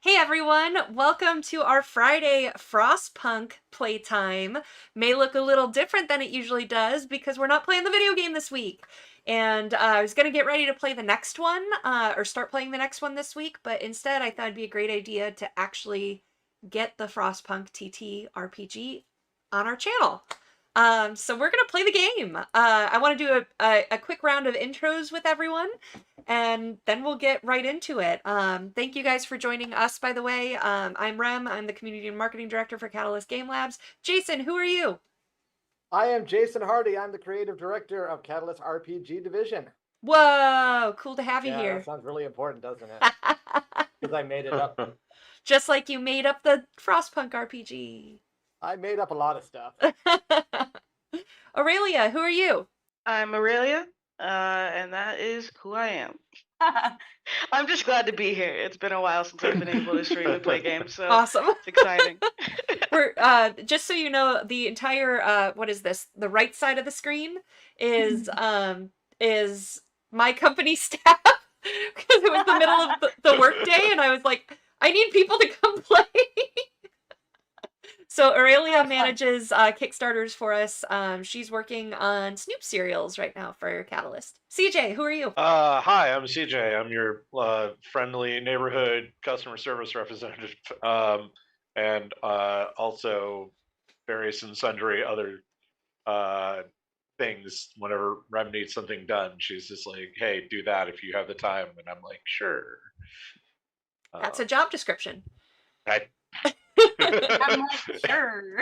Hey everyone, welcome to our Friday Frostpunk playtime. May look a little different than it usually does because we're not playing the video game this week. And I was going to get ready to play the next one, or start playing the next one this week, but instead I thought it'd be a great idea to actually get the Frostpunk TT RPG on our channel. So we're going to play the game. I want to do a quick round of intros with everyone, and then we'll get right into it. Thank you guys for joining us, by the way. I'm Rem. I'm the Community and Marketing Director for Catalyst Game Labs. Jason, who are you? I am Jason Hardy. I'm the creative director of Catalyst RPG Division. Whoa, cool to have you Yeah, that here. sounds really important, doesn't it? Because I made it up. Just like you made up the Frostpunk RPG. I made up a lot of stuff. Aurelia, who are you? I'm Aurelia, and that is who I am. I'm just glad to be here. It's been a while since I've been able to stream and play games, so Awesome. it's exciting. We're just so you know, the entire what is this? The right side of the screen is my company staff because it was the middle of the work day, and I was like, I need people to come play. So Aurelia manages Kickstarters for us. She's working on Snoop cereals right now for Catalyst. CJ, who are you? Hi, I'm CJ. I'm your friendly neighborhood customer service representative, and also various and sundry other things. Whenever Rem needs something done, she's just like, "Hey, do that if you have the time," and I'm like, "Sure." That's a job description. I, I'm like, sure.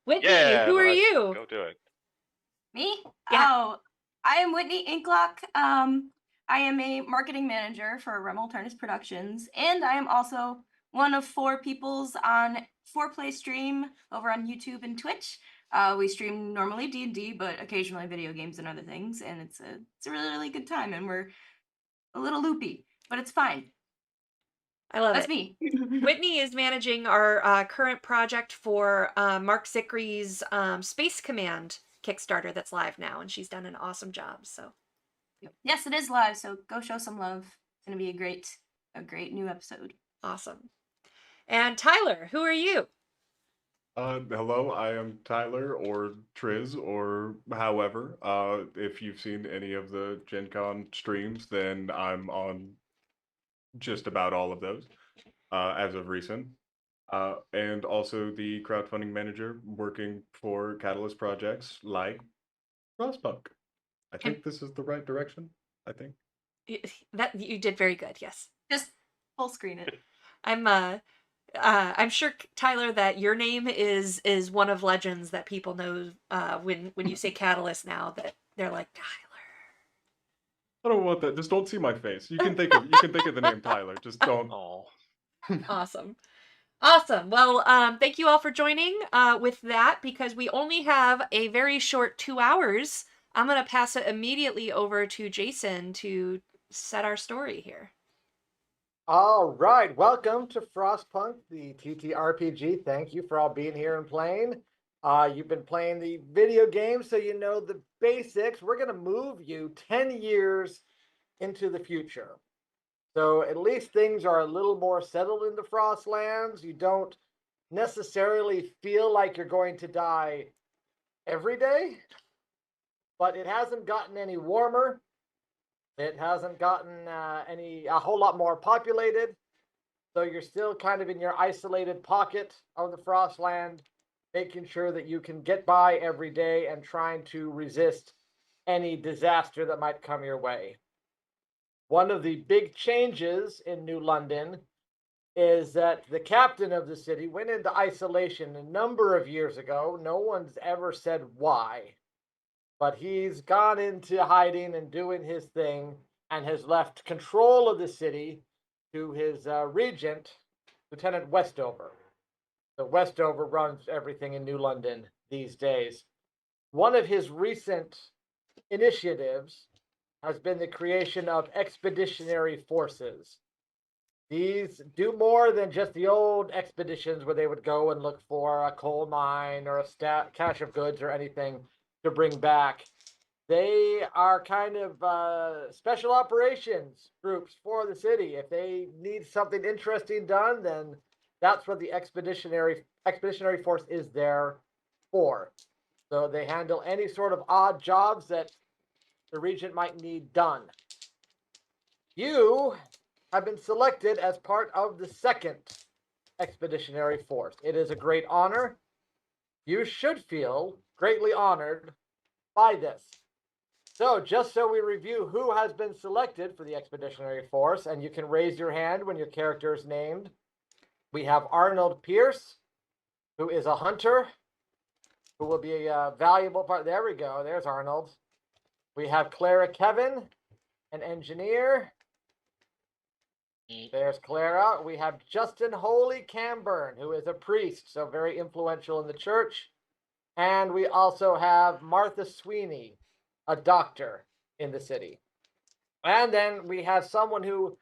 Whitney, yeah, who are but you? Go do it. Me? Yeah. Oh, I am Whitney Inklock. I am a marketing manager for Rem Alternis Productions, and I am also one of four peoples on 4Play stream over on YouTube and Twitch. We stream normally D&D, but occasionally video games and other things, and it's a really, really good time, and we're a little loopy, but it's fine. I love That's it. me. Whitney is managing our current project for Mark Zickry's Space Command Kickstarter that's live now, and she's done an awesome job. So, Yes, it is live, so go show some love. It's gonna be a great new episode. awesome. And Tyler, who are you? Hello, I am Tyler or Triz or however. If you've seen any of the Gen Con streams, then I'm on just about all of those as of recent. And also the crowdfunding manager working for Catalyst projects like Frostpunk. I think this is the right direction. I think. That you did very good. Yes. Just full screen it. I'm sure, Tyler, that your name is one of legends that people know when you say Catalyst now, that they're like, Tyler. I don't want that. Just don't see my face. You can think of the name Tyler. Just don't. Oh, Awesome. Awesome. Well, thank you all for joining with that, because we only have a very short 2 hours. I'm going to pass it immediately over to Jason to set our story here. All right, welcome to Frostpunk, the TTRPG. Thank you for all being here and playing. You've been playing the video game, so you know the basics. We're going to move you 10 years into the future. So at least things are a little more settled in the Frostlands. You don't necessarily feel like you're going to die every day, but it hasn't gotten any warmer. It hasn't gotten a whole lot more populated. So you're still kind of in your isolated pocket of the Frostland, making sure that you can get by every day and trying to resist any disaster that might come your way. One of the big changes in New London is that the captain of the city went into isolation a number of years ago. No one's ever said why, but he's gone into hiding and doing his thing and has left control of the city to his regent, Lieutenant Westover. So Westover runs everything in New London these days. One of his recent initiatives has been the creation of expeditionary forces. These do more than just the old expeditions where they would go and look for a coal mine or a cache of goods or anything to bring back. They are kind of special operations groups for the city. If they need something interesting done, then that's what the expeditionary force is there for. So they handle any sort of odd jobs that the Regent might need done. You have been selected as part of the 2nd Expeditionary Force. It is a great honor. You should feel greatly honored by this. So, just so we review who has been selected for the Expeditionary Force, and you can raise your hand when your character is named. We have Arnold Pierce, who is a hunter, who will be a valuable part. There we go. There's Arnold. We have Clara Kevin, an engineer. There's Clara. We have Justin Holy Camburn, who is a priest, so very influential in the church. And we also have Martha Sweeney, a doctor in the city. And then we have someone who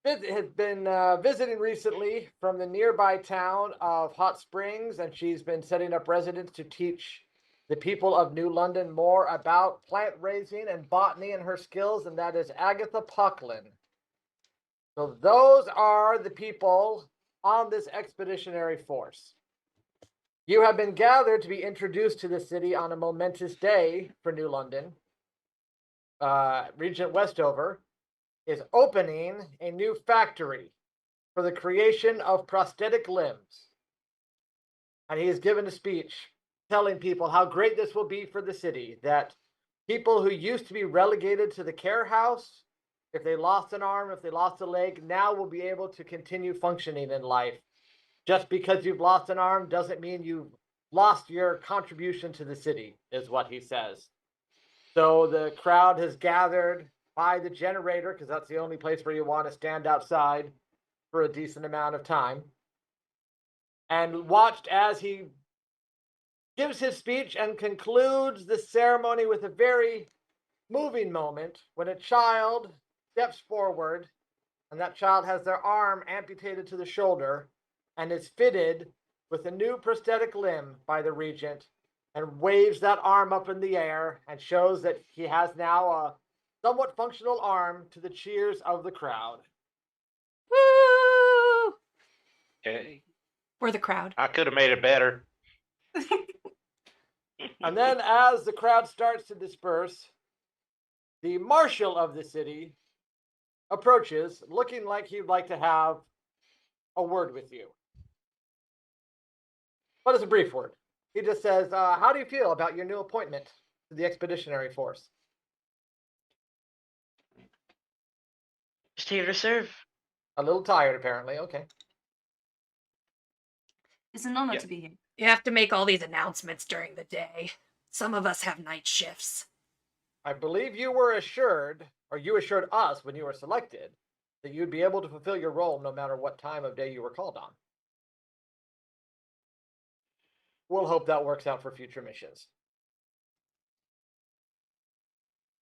has been visiting recently from the nearby town of Hot Springs, and she's been setting up residence to teach the people of New London more about plant raising and botany and her skills, and that is Agatha Pucklin. So those are the people on this expeditionary force. You have been gathered to be introduced to the city on a momentous day for New London. Regent Westover is opening a new factory for the creation of prosthetic limbs. And he has given a speech telling people how great this will be for the city, that people who used to be relegated to the care house, if they lost an arm, if they lost a leg, now will be able to continue functioning in life. Just because you've lost an arm doesn't mean you've lost your contribution to the city, is what he says. So the crowd has gathered by the generator, because that's the only place where you want to stand outside for a decent amount of time, and watched as he gives his speech and concludes the ceremony with a very moving moment when a child steps forward, and that child has their arm amputated to the shoulder and is fitted with a new prosthetic limb by the Regent, and waves that arm up in the air and shows that he has now a somewhat functional arm to the cheers of the crowd. Woo! Okay. We're the crowd. I could have made it better. And then as the crowd starts to disperse, the marshal of the city approaches, looking like he'd like to have a word with you. But it's a brief word. He just says, how do you feel about your new appointment to the Expeditionary Force? Just here to serve. A little tired, apparently. Okay. It's an honor Yeah. to be here. You have to make all these announcements during the day. Some of us have night shifts. I believe you were assured, or you assured us when you were selected, that you'd be able to fulfill your role no matter what time of day you were called on. We'll hope that works out for future missions.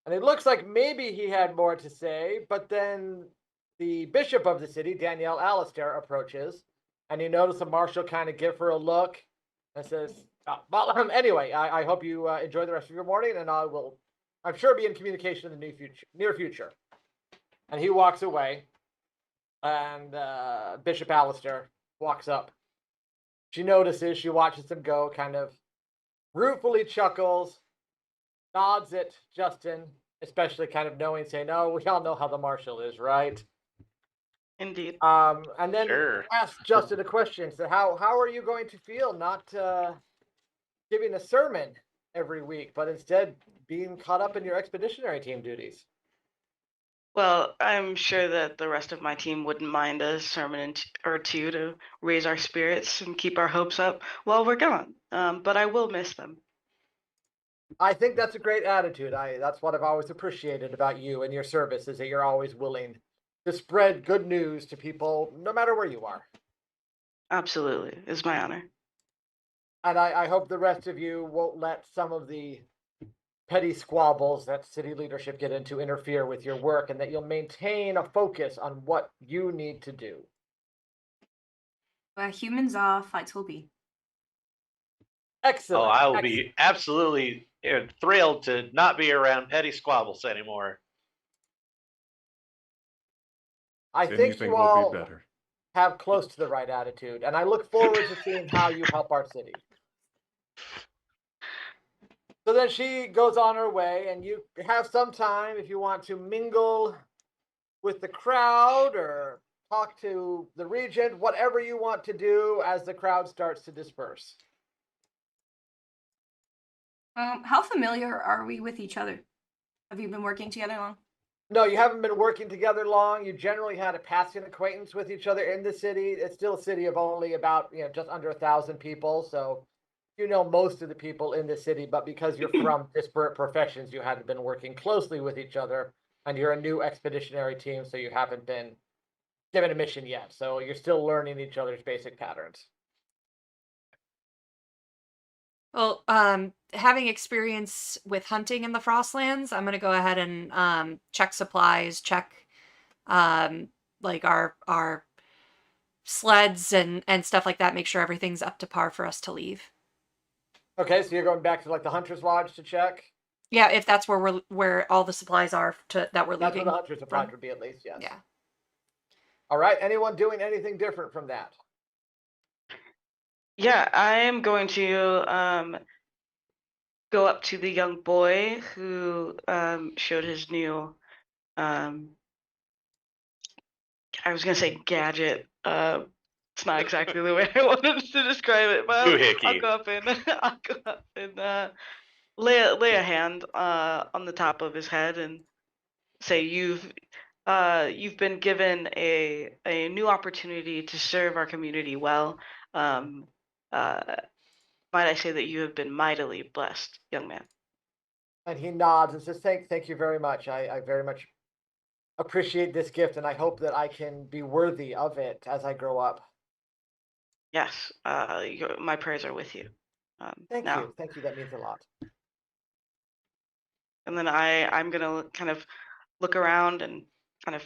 And it looks like maybe he had more to say, but then the bishop of the city, Danielle Alistair, approaches, and you notice the marshal kind of give her a look and says, anyway, I hope you enjoy the rest of your morning, and I'm sure be in communication in the near future. And he walks away, and Bishop Alistair walks up. She notices, she watches him go, kind of ruefully chuckles, nods at Justin, especially kind of knowing, saying, "Oh, we all know how the marshal is, right?" Indeed. And then Sure. asks Justin a question. Said, "How are you going to feel not giving a sermon every week, but instead being caught up in your expeditionary team duties?" Well, I'm sure that the rest of my team wouldn't mind a sermon or two to raise our spirits and keep our hopes up while we're gone. But I will miss them. I think that's a great attitude. That's what I've always appreciated about you and your service, is that you're always willing to spread good news to people, no matter where you are. Absolutely. It's my honor. And I hope the rest of you won't let some of the petty squabbles that city leadership get into interfere with your work, and that you'll maintain a focus on what you need to do. Where humans are, fights will be. Excellent. Oh, I will Excellent. be absolutely thrilled to not be around petty squabbles anymore. I think Anything you will be all better. have close to the right attitude, and I look forward to seeing how you help our city. So then she goes on her way, and you have some time if you want to mingle with the crowd or talk to the regent, whatever you want to do as the crowd starts to disperse. How familiar are we with each other? Have you been working together long? No, you haven't been working together long. You generally had a passing acquaintance with each other in the city. It's still a city of only about, just under 1,000 people. So you know most of the people in the city, but because you're from disparate professions, you hadn't been working closely with each other. And you're a new expeditionary team, so you haven't been given a mission yet. So you're still learning each other's basic patterns. Well, having experience with hunting in the Frostlands, I'm gonna go ahead and check supplies, check like our sleds and stuff like that, make sure everything's up to par for us to leave. Okay, so you're going back to like the Hunter's Lodge to check? Yeah, if that's where all the supplies are that we're That's where leaving. the Hunter's Lodge from. would be at least, yes. Yeah. All right, anyone doing anything different from that? Yeah, I am going to go up to the young boy who showed his new I was gonna say gadget. It's not exactly the way I wanted to describe it, but I'll Doohickey. go up and I'll go up and lay a hand on the top of his head and say you've been given a new opportunity to serve our community well. Um, uh, might I say that you have been mightily blessed, young man. And he nods and says, thank you very much. I very much appreciate this gift, and I hope that I can be worthy of it as I grow up. Yes, my prayers are with you. Thank Now, you. Thank you. That means a lot. and then I'm gonna kind of look around and kind of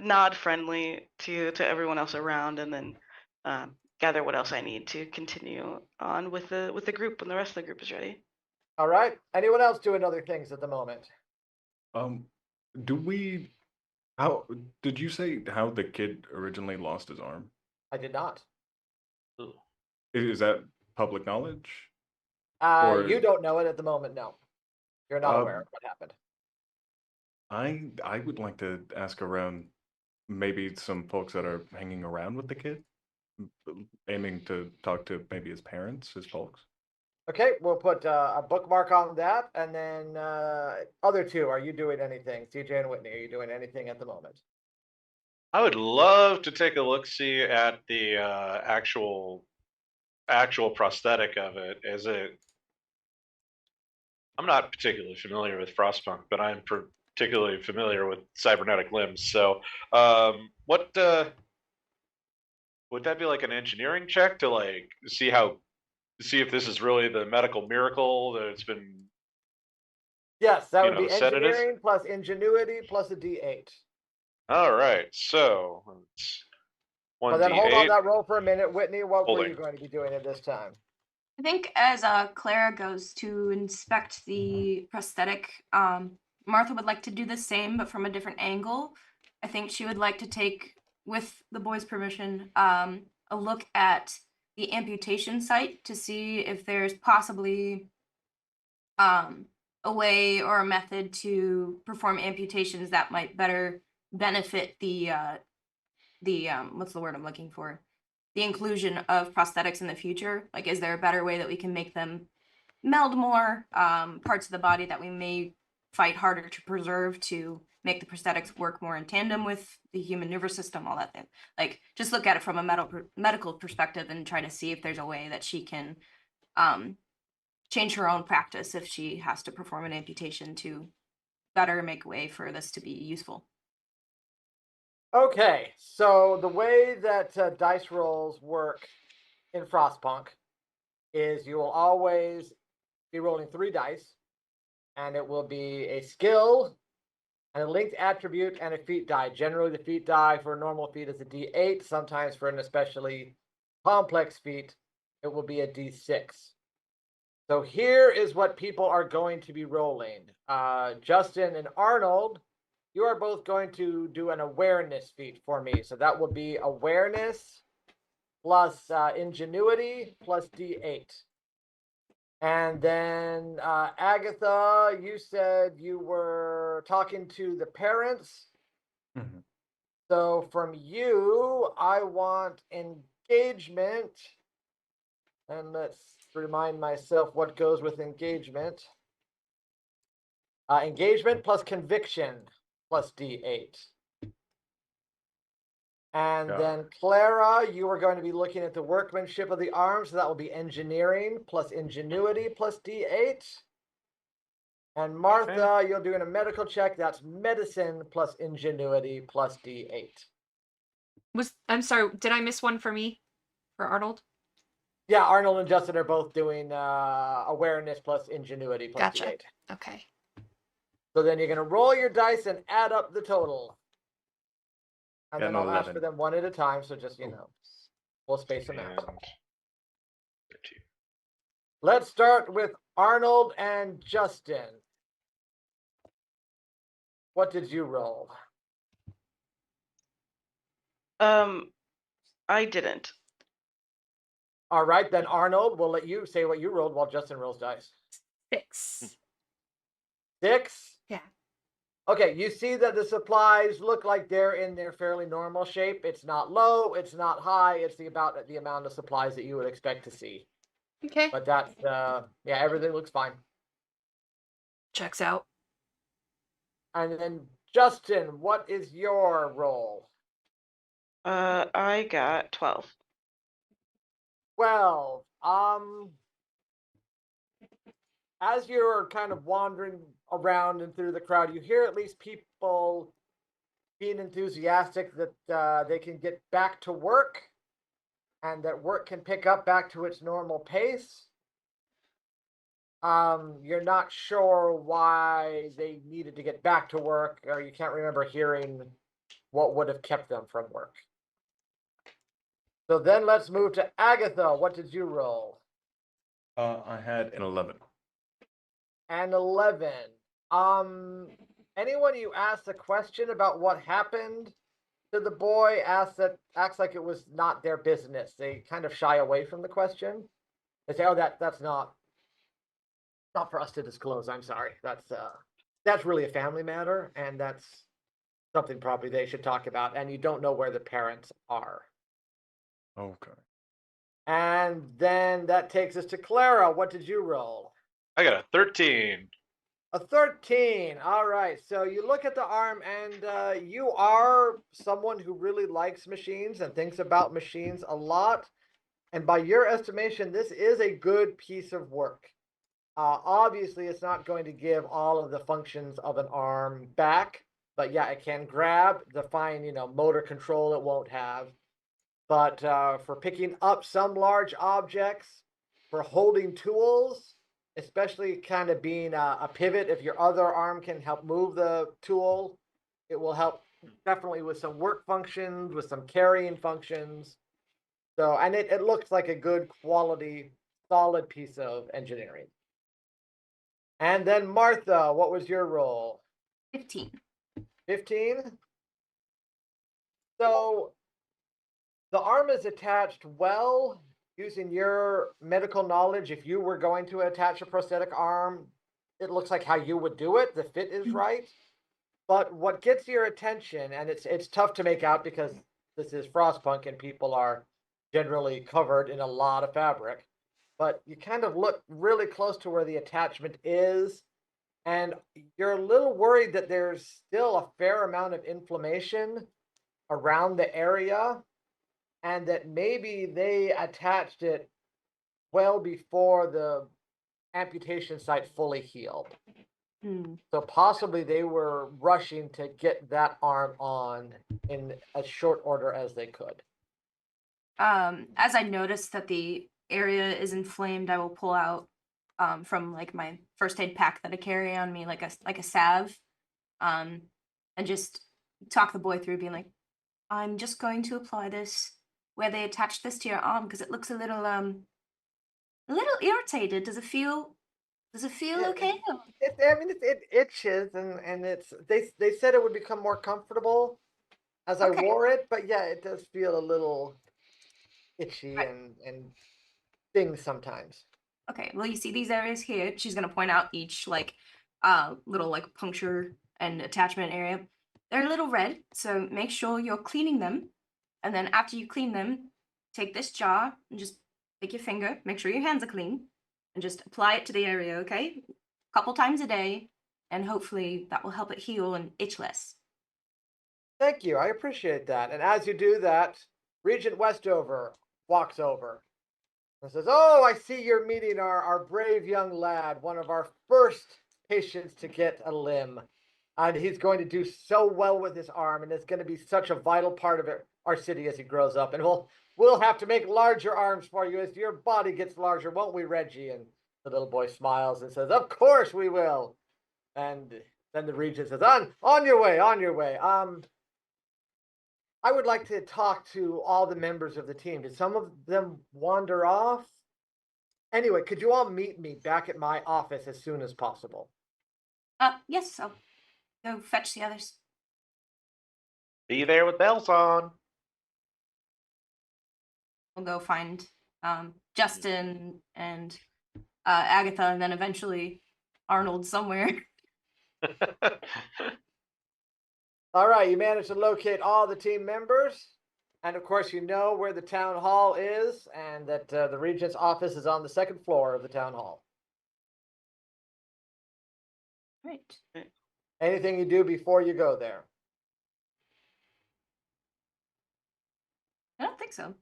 nod friendly to everyone else around, and then gather what else I need to continue on with the group when the rest of the group is ready. All right. Anyone else doing other things at the moment? Do we? How did you say how the kid originally lost his arm? I did not. Ooh. Is that public knowledge? You don't know it at the moment, no. You're not aware of what happened. I would like to ask around maybe some folks that are hanging around with the kid, aiming to talk to maybe his parents, his folks. Okay, we'll put a bookmark on that, and then other two, are you doing anything? CJ and Whitney, are you doing anything at the moment? I would love to take a look see at the actual prosthetic of it. I'm not particularly familiar with Frostpunk, but I'm particularly familiar with cybernetic limbs. So, what would that be like an engineering check to like see if this is really the medical miracle that it's been Yes, that would be said it is? engineering plus ingenuity plus a D8. All right, so it's But then hold on 1d8. that roll for a minute. Whitney, what were Holding. you going to be doing at this time? I think as Clara goes to inspect the prosthetic, Martha would like to do the same, but from a different angle. I think she would like to take, with the boys' permission, a look at the amputation site to see if there's possibly a way or a method to perform amputations that might better benefit the what's the word I'm looking for? The inclusion of prosthetics in the future. Like, is there a better way that we can make them meld more parts of the body that we may fight harder to preserve to make the prosthetics work more in tandem with the human nervous system, all that thing. Like, just look at it from a medical perspective and try to see if there's a way that she can change her own practice if she has to perform an amputation to better make way for this to be useful. Okay, so the way that dice rolls work in Frostpunk is you will always be rolling 3 dice, and it will be a skill, and a linked attribute, and a feat die. Generally, the feat die for a normal feat is a D8. Sometimes for an especially complex feat, it will be a D6. So here is what people are going to be rolling. Justin and Arnold, you are both going to do an awareness feat for me. So that will be awareness plus ingenuity plus D8. And then Agatha, you said you were talking to the parents. Mhm. So from you, I want engagement. And let's remind myself what goes with engagement. Engagement plus conviction plus D8. And Got then Clara, you are going to be looking at the workmanship of the arms. So that will be engineering plus ingenuity plus D8. And Martha, you're doing a medical check. That's medicine plus ingenuity plus D8. I'm sorry, did I miss one for me? For Arnold? Yeah, Arnold and Justin are both doing awareness plus ingenuity plus Gotcha. D8. Okay. So then you're going to roll your dice and add up the total. And Got then an I'll ask 11. for them one at a time. So just, we'll space them And out. 13. Let's start with Arnold and Justin. What did you roll? I didn't. All right, then Arnold, we'll let you say what you rolled while Justin rolls dice. 6. 6? Yeah. Okay, you see that the supplies look like they're in their fairly normal shape. It's not low, it's not high, it's about the amount of supplies that you would expect to see. Okay. But that's, yeah, everything looks fine. Checks out. And then Justin, what is your roll? I got 12. 12. As you're kind of wandering around and through the crowd, you hear at least people being enthusiastic that they can get back to work and that work can pick up back to its normal pace. You're not sure why they needed to get back to work, or you can't remember hearing what would have kept them from work. So then let's move to Agatha. What did you roll? I had an 11. And 11. Anyone you asked a question about what happened to the boy acts like it was not their business. They kind of shy away from the question. They say, "Oh, that's not for us to disclose. I'm sorry. That's really a family matter, and that's something probably they should talk about." And you don't know where the parents are. Okay. And then that takes us to Clara. What did you roll? I got a 13. A 13. All right. So you look at the arm, and you are someone who really likes machines and thinks about machines a lot. And by your estimation, this is a good piece of work. Obviously, it's not going to give all of the functions of an arm back, but yeah, it can grab. The fine, motor control it won't have. But for picking up some large objects, for holding tools, especially kind of being a pivot, if your other arm can help move the tool, it will help definitely with some work functions, with some carrying functions. So, and it looks like a good quality, solid piece of engineering. And then Martha, what was your role? 15. 15? So the arm is attached well using your medical knowledge. If you were going to attach a prosthetic arm, it looks like how you would do it. The fit is right. But what gets your attention, and it's tough to make out because this is Frostpunk and people are generally covered in a lot of fabric, but you kind of look really close to where the attachment is, and you're a little worried that there's still a fair amount of inflammation around the area, and that maybe they attached it well before the amputation site fully healed. So possibly they were rushing to get that arm on in as short order as they could. As I notice that the area is inflamed, I will pull out from like my first aid pack that I carry on me, like a salve, and just talk the boy through, being like, "I'm just going to apply this where they attach this to your arm because it looks a little a little irritated. Does it feel Yeah, okay? it itches, and it's they said it would become more comfortable as I Okay. wore it, but yeah, it does feel a little itchy Right. and stings sometimes. Okay. Well, you see these areas here. She's gonna point out each like little like puncture and attachment area. They're a little red, so make sure you're cleaning them. And then after you clean them, take this jar and just take your finger, make sure your hands are clean, and just apply it to the area, okay? A couple times a day, and hopefully that will help it heal and itch less. Thank you, I appreciate that. And as you do that, Regent Westover walks over and says, "Oh, I see you're meeting our brave young lad, one of our first patients to get a limb. And he's going to do so well with his arm, and it's going to be such a vital part of our city as he grows up. And we'll have to make larger arms for you as your body gets larger, won't we, Reggie?" And the little boy smiles and says, "Of course we will." And then the regent says, "On your way, on your way. I would like to talk to all the members of the team. Did some of them wander off? Anyway, could you all meet me back at my office as soon as possible?" Yes, I'll go fetch the others. Be there with bells on. We'll go find Justin and Agatha, and then eventually Arnold somewhere. All right, you managed to locate all the team members. And of course, you know where the town hall is, and that the regent's office is on the second floor of the town hall. Right. Anything you do before you go there? I don't think so.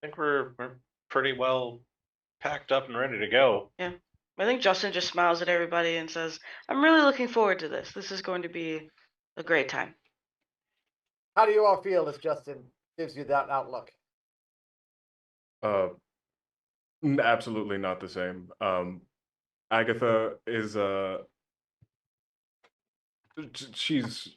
I think we're pretty well packed up and ready to go. Yeah. I think Justin just smiles at everybody and says, "I'm really looking forward to this. This is going to be a great time." How do you all feel as Justin gives you that outlook? Uh, Absolutely not the same. Agatha is she's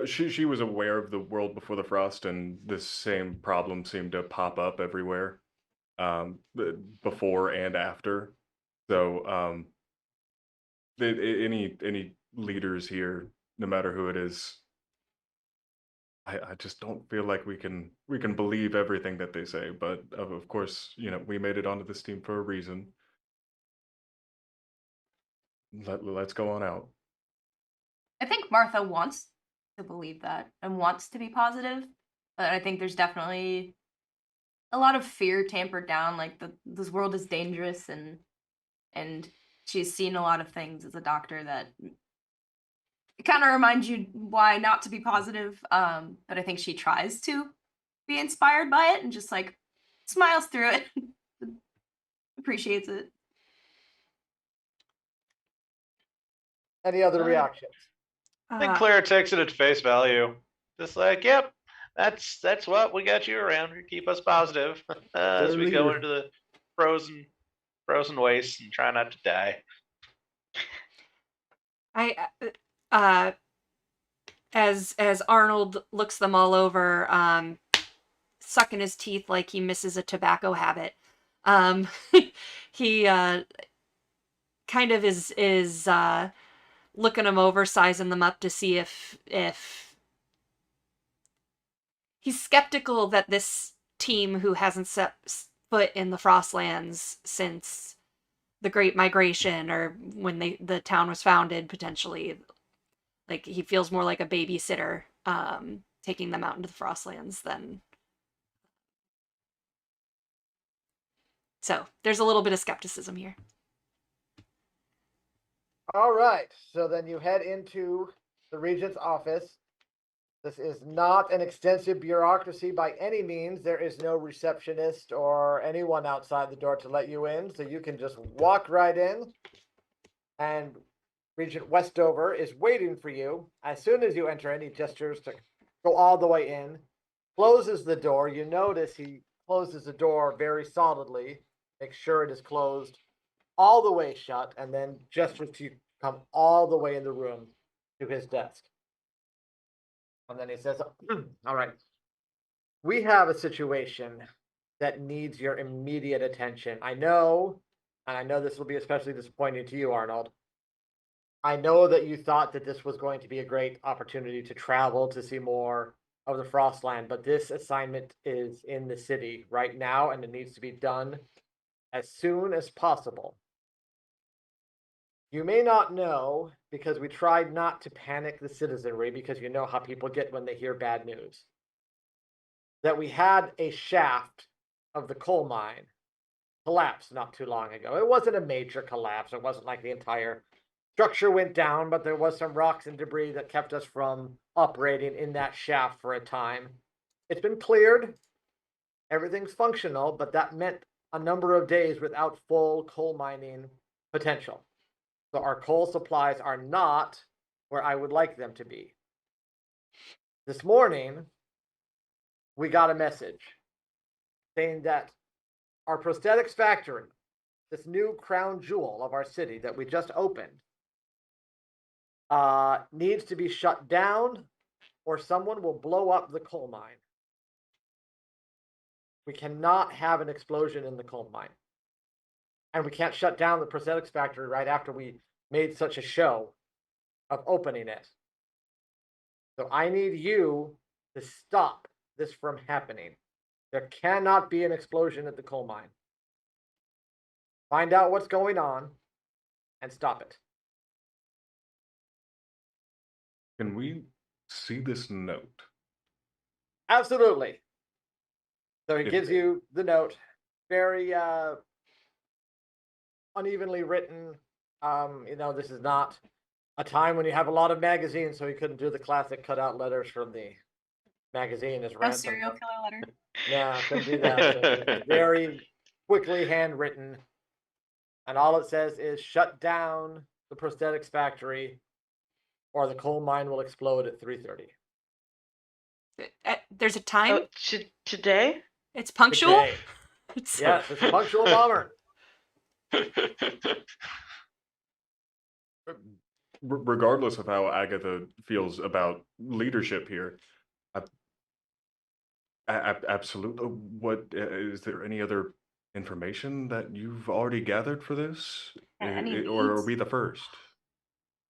she was aware of the world before the frost, and this same problem seemed to pop up everywhere, before and after. So any leaders here, no matter who it is, I just don't feel like we can believe everything that they say. But of course, we made it onto this team for a reason. Let's go on out. I think Martha wants to believe that and wants to be positive, but I think there's definitely a lot of fear tampered down. Like this world is dangerous, and she's seen a lot of things as a doctor that kind of reminds you why not to be positive. But I think she tries to be inspired by it and just like smiles through it, appreciates it. Any other Uh, reactions? I think Uh, Clara takes it at face value. Just like, yep, that's what we got you around. You keep us positive as Their we go leader. into the frozen wastes and try not to die. I uh as Arnold looks them all over, sucking his teeth like he misses a tobacco habit. Um, he kind of is looking them over, sizing them up to see if he's skeptical that this team who hasn't set foot in the Frostlands since the Great Migration or when the town was founded, potentially, like he feels more like a babysitter taking them out into the Frostlands than. So there's a little bit of skepticism here. All right, so then you head into the regent's office. This is not an extensive bureaucracy by any means. There is no receptionist or anyone outside the door to let you in, so you can just walk right in. And Regent Westover is waiting for you. As soon as you enter in, he gestures to go all the way in, closes the door. You notice he closes the door very solidly, make sure it is closed all the way shut, and then gestures to you come all the way in the room to his desk. And then he says, "All right, we have a situation that needs your immediate attention. I know, and I know this will be especially disappointing to you, Arnold. I know that you thought that this was going to be a great opportunity to travel to see more of the Frostland, but this assignment is in the city right now and it needs to be done as soon as possible. You may not know, because we tried not to panic the citizenry, because you know how people get when they hear bad news, that we had a shaft of the coal mine collapse not too long ago. It wasn't a major collapse. It wasn't like the entire structure went down, but there was some rocks and debris that kept us from operating in that shaft for a time. It's been cleared. Everything's functional, but that meant a number of days without full coal mining potential. So our coal supplies are not where I would like them to be. This morning, we got a message saying that our prosthetics factory, this new crown jewel of our city that we just opened, needs to be shut down or someone will blow up the coal mine. We cannot have an explosion in the coal mine. And we can't shut down the prosthetics factory right after we made such a show of opening it. So I need you to stop this from happening. There cannot be an explosion at the coal mine. Find out what's going on and stop it. Can we see this note? Absolutely. So he If- gives you the note, very unevenly written. This is not a time when you have a lot of magazines, so he couldn't do the classic cutout letters from the magazine as No ransom. serial killer letter. No, couldn't do that. So it's very quickly handwritten. And all it says is shut down the prosthetics factory or the coal mine will explode at 3:30. There's a time. Oh, today? It's punctual. Today. It's- Yes, it's a punctual bomber. Regardless of how Agatha feels about leadership here, absolutely. What is there any other information that you've already gathered for this, Any or are leads? we the first?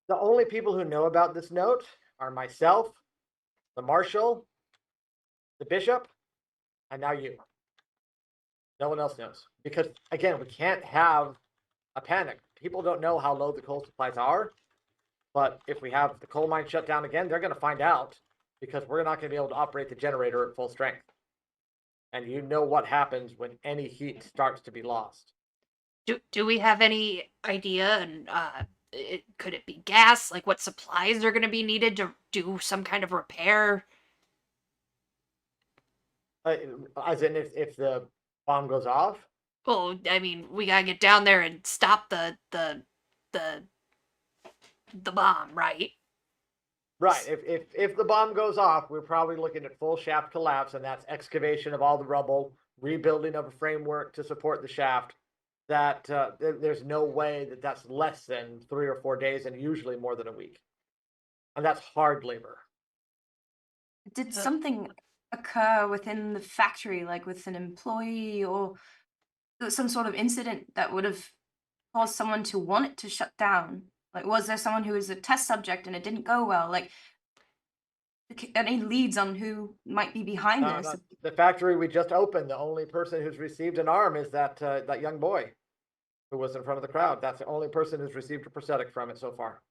The only people who know about this note are myself, the marshal, the bishop, and now you. No one else knows. Because, again, we can't have a panic. People don't know how low the coal supplies are. But if we have the coal mine shut down again, they're going to find out because we're not going to be able to operate the generator at full strength. And you know what happens when any heat starts to be lost. Do we have any idea? And could it be gas? Like what supplies are going to be needed to do some kind of repair? As in, if the bomb goes off. Well, I mean, we gotta get down there and stop the bomb, right? Right. If the bomb goes off, we're probably looking at full shaft collapse, and that's excavation of all the rubble, rebuilding of a framework to support the shaft. That there's no way that that's less than 3 or 4 days, and usually more than a week. And that's hard labor. Did something occur within the factory, like with an employee or some sort of incident that would have caused someone to want it to shut down? Like, was there someone who was a test subject and it didn't go well? Like, any leads on who might be behind No, this? no, the factory we just opened, the only person who's received an arm is that young boy who was in front of the crowd. That's the only person who's received a prosthetic from it so far.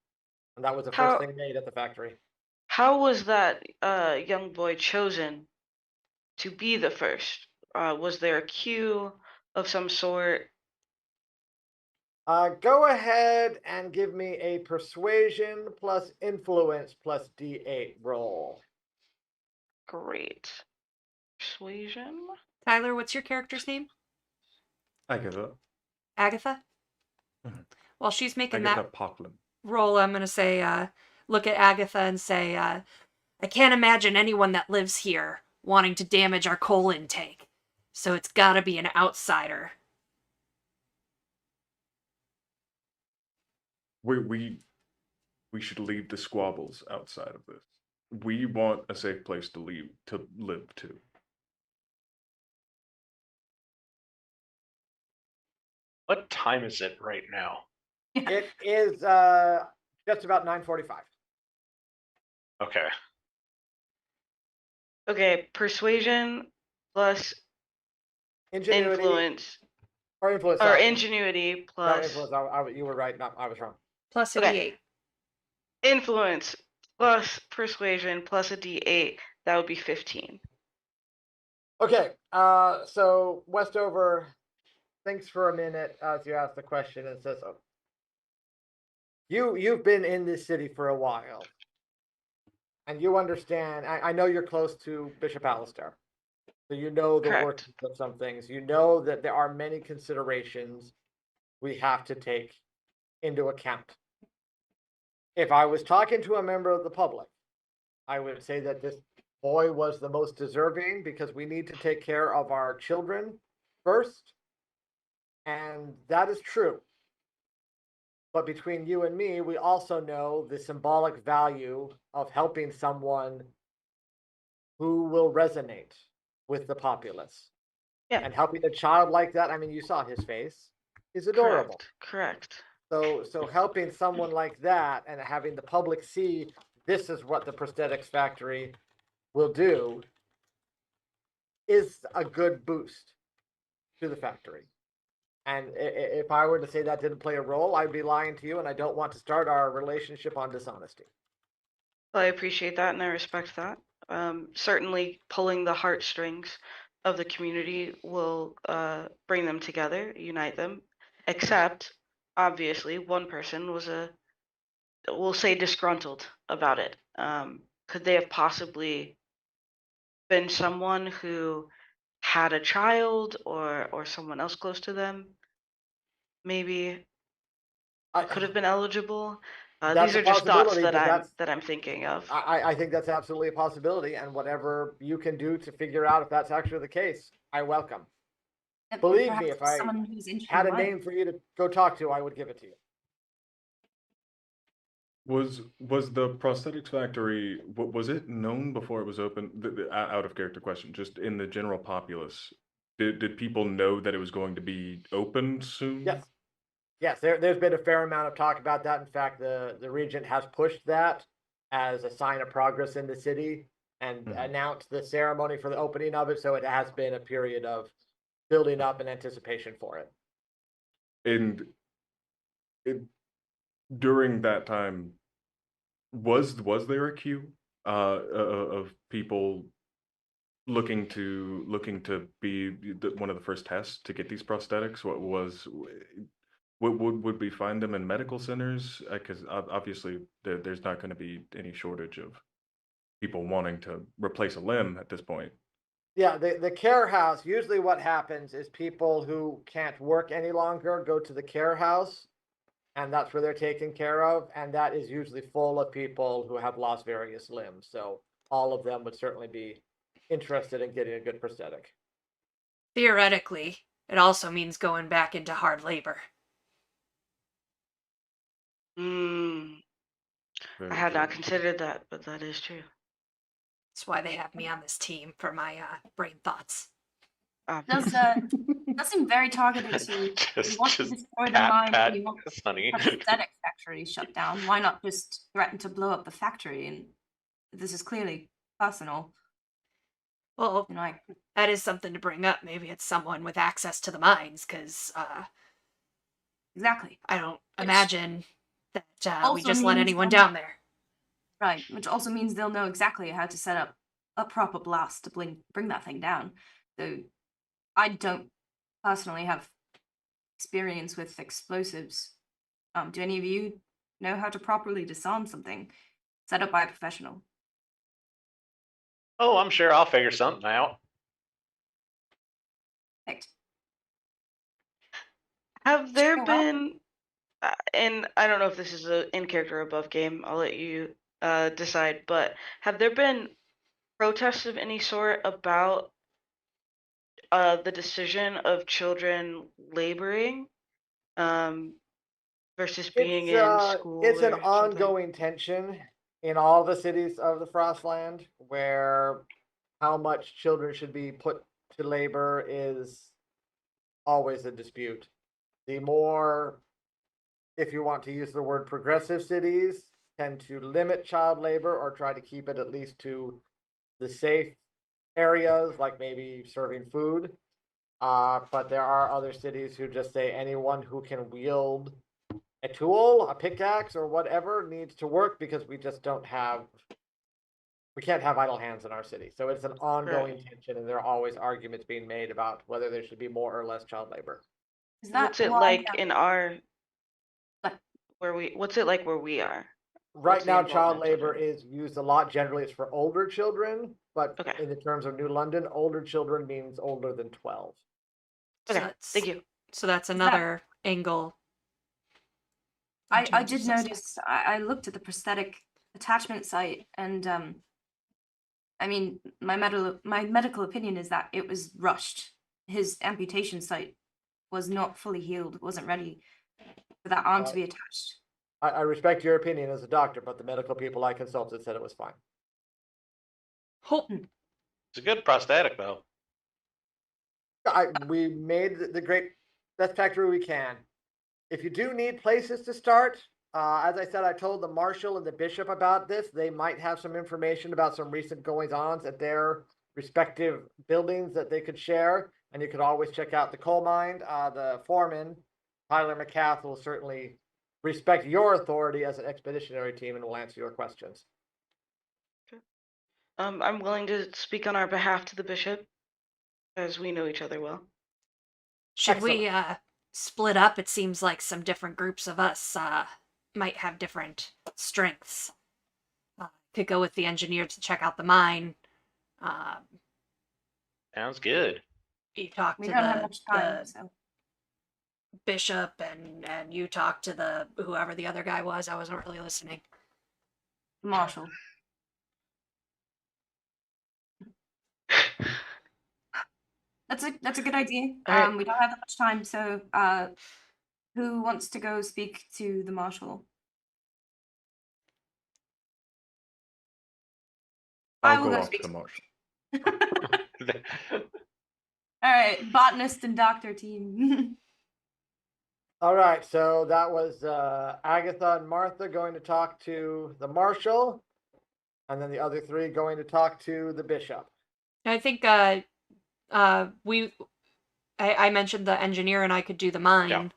And that was the first thing made at the factory. How was that young boy chosen to be the first? Was there a queue of some sort? Go ahead and give me a persuasion plus influence plus D8 roll. Great. Persuasion? Tyler, what's your character's name? Agatha. Agatha? Mhm. While she's making Agatha that Poplin. roll, I'm gonna say, look at Agatha and say, I can't imagine anyone that lives here wanting to damage our coal intake. So it's gotta be an outsider. We should leave the squabbles outside of this. We want a safe place to live to. What time is it right now? It is just about 9:45. Okay. Okay, persuasion plus Ingenuity influence or influence. or Sorry, ingenuity no plus influence. You were right. No, I was wrong. Plus a Okay. D8. influence plus persuasion plus a D8. That would be 15. Okay. So Westover thinks for a minute as you ask the question and says, "Oh, you've been in this city for a while, and you understand. I know you're close to Bishop Alistair, so you know the Correct. workings of some things. You know that there are many considerations we have to take into account. If I was talking to a member of the public, I would say that this boy was the most deserving because we need to take care of our children first, and that is true. But between you and me, we also know the symbolic value of helping someone who will resonate with the populace. Yeah. And helping a child like that, I mean, you saw his face, is adorable. Correct. So helping someone like that and having the public see this is what the prosthetics factory will do is a good boost to the factory. And if I were to say that didn't play a role, I'd be lying to you, and I don't want to start our relationship on dishonesty. Well, I appreciate that and I respect that. Certainly, pulling the heartstrings of the community will bring them together, unite them. Except, obviously, one person was we'll say, disgruntled about it. Could they have possibly been someone who had a child or someone else close to them? Maybe could have been eligible. That's These a are just thoughts possibility, that but I'm thinking of. I think that's absolutely a possibility, and whatever you can do to figure out if that's actually the case, I welcome. Believe me, Perhaps if I someone who's interested had a in life. name for you to go talk to, I would give it to you. Was the prosthetics factory was it known before it was open? Out of character question, just in the general populace, did people know that it was going to be open soon? Yes. Yes, there's been a fair amount of talk about that. In fact, the Regent has pushed that as a sign of progress in the city and announced the ceremony for the opening of it. So it has been a period of building up and anticipation for it. And during that time, was there a queue of people looking to be one of the first tests to get these prosthetics? What was would we find them in medical centers? Because obviously there's not going to be any shortage of people wanting to replace a limb at this point. Yeah, the care house, usually what happens is people who can't work any longer go to the care house, and that's where they're taken care of. And that is usually full of people who have lost various limbs. So all of them would certainly be interested in getting a good prosthetic. Theoretically, it also means going back into hard labor. I Very had not true. considered that, but that is true. That's why they have me on this team for my brain thoughts. Does that seem very targeted to you want to destroy the mine and you want honey. the prosthetic factory shut down? Why not just threaten to blow up the factory? And this is clearly personal. Well, You know, that is something to bring up. Maybe it's someone with access to the mines, because exactly. I don't imagine that we also just let means, anyone down there. Right, which also means they'll know exactly how to set up a proper blast to bring that thing down. So I don't personally have experience with explosives. Do any of you know how to properly disarm something set up by a professional? Oh, I'm sure I'll figure something out. Perfect. Have there Sure, well. been, and I don't know if this is a in character or above game, I'll let you decide, but have there been protests of any sort about the decision of children laboring versus being in school It's an or something? ongoing tension in all the cities of the Frostland where how much children should be put to labor is always a dispute. The more, if you want to use the word progressive cities, tend to limit child labor or try to keep it at least to the safe areas, like maybe serving food. But there are other cities who just say anyone who can wield a tool, a pickaxe, or whatever needs to work because we just don't have, we can't have idle hands in our city. So it's an ongoing Right. tension, and there are always arguments being made about whether there should be more or less child labor. Is that What's it why? like in our But- what's it like where we are? Right What's the now, child involvement of labor children? is used a lot. Generally, it's for older children, but Okay. in the terms of New London, older children means older than 12. Okay. So Thank you. So that's that- another angle. in I terms did of notice. suspects. I looked at the prosthetic attachment site, and I mean, my medical opinion is that it was rushed. His amputation site was not fully healed. Wasn't ready for that arm to be attached. I respect your opinion as a doctor, but the medical people I consulted said it was fine. Hope It's a good prosthetic, though. We made the great best factory we can. If you do need places to start, as I said, I told the marshal and the bishop about this. They might have some information about some recent goings-ons at their respective buildings that they could share. And you could always check out the coal mine. The foreman, Tyler McCath, will certainly respect your authority as an expeditionary team and will answer your questions. I'm willing to speak on our behalf to the bishop, as we know each other well. should we split up? It seems like some different groups of us might have different strengths. Could go with the engineer to check out the mine. Sounds good. You talk We to don't have the much time, so bishop, and you talk to the whoever the other guy was. I wasn't really listening. Marshall. That's a good idea. All right. We don't have that much time, so who wants to go speak to the marshal? I I'll will go go off to speak the to- marshal. All right, botanist and doctor team. All right, so that was Agatha and Martha going to talk to the marshal, and then the other three going to talk to the bishop. I think I mentioned the engineer and I could do the mine.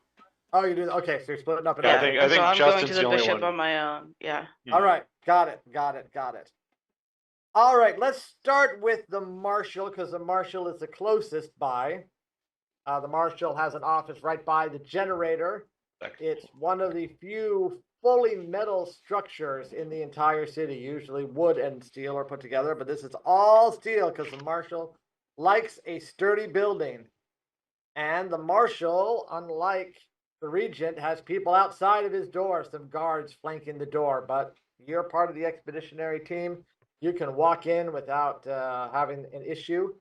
Oh, you do? Okay, so you're splitting up. Yeah, I and think- and so I'm going to Justin's the the only bishop one. on my own. Yeah. All right, got it. All right, let's start with the marshal because the marshal is the closest by. The marshal has an office right by the generator. It's one of the few fully metal structures in the entire city. Usually wood and steel are put together, but this is all steel because the marshal likes a sturdy building. And the marshal, unlike the regent, has people outside of his door, some guards flanking the door. But you're part of the expeditionary team. You can walk in without having an issue.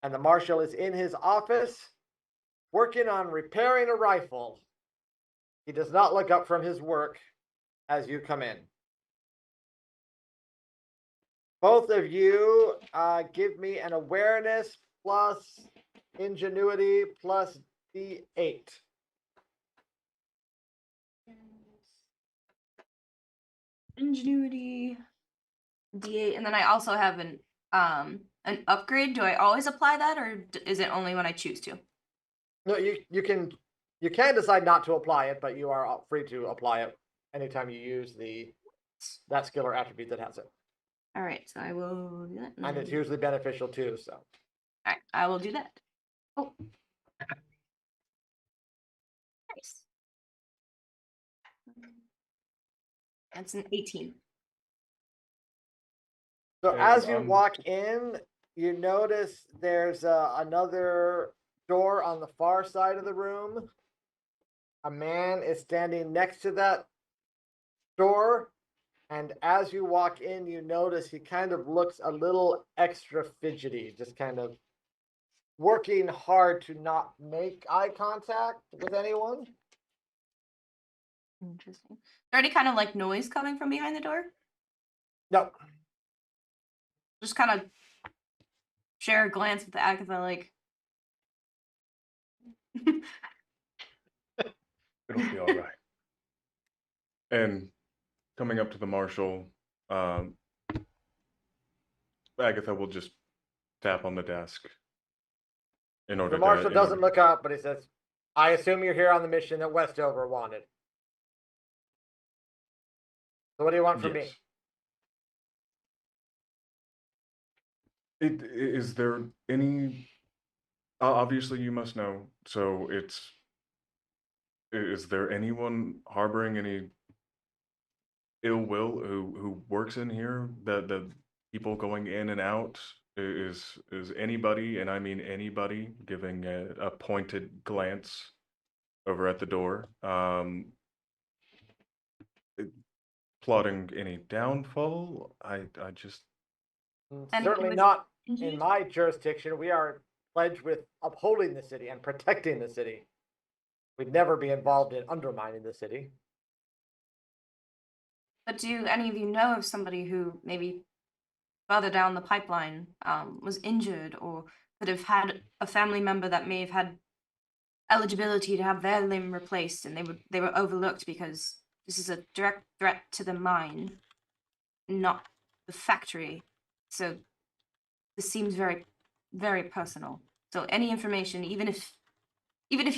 And the marshal is in his office working on repairing a rifle. He does not look up from his work as you come in. Both of you give me an awareness plus ingenuity plus D8. Ingenuity, D8, and then I also have an upgrade. Do I always apply that, or is it only when I choose to? No, you can decide not to apply it, but you are free to apply it anytime you use that skill or attribute that has it. All right, so I will do that. And it's usually beneficial too, so. All right, I will do that. Oh. Nice. That's an 18. So Yeah, as you walk in, you notice there's another door on the far side of the room. A man is standing next to that door. And as you walk in, you notice he kind of looks a little extra fidgety, just kind of working hard to not make eye contact with anyone. Interesting. Is there any kind of like noise coming from behind the door? No. Just kind of share a glance with Agatha, like. It'll be all right. And coming up to the marshal, Agatha will just tap on the desk in order The marshal to. doesn't look up, but he says, I assume you're here on the mission that Westover wanted. So what do you want from me? Is there any? Obviously, you must know. So is there anyone harboring any ill will who works in here? The people going in and out, is anybody, and I mean anybody, giving a pointed glance over at the door, plotting any downfall? I just. And Certainly was not injured? in my jurisdiction. We are pledged with upholding the city and protecting the city. We'd never be involved in undermining the city. But do any of you know of somebody who maybe further down the pipeline was injured, or could have had a family member that may have had eligibility to have their limb replaced, and they were overlooked because this is a direct threat to the mine, not the factory. So this seems very, very personal. So any information, even if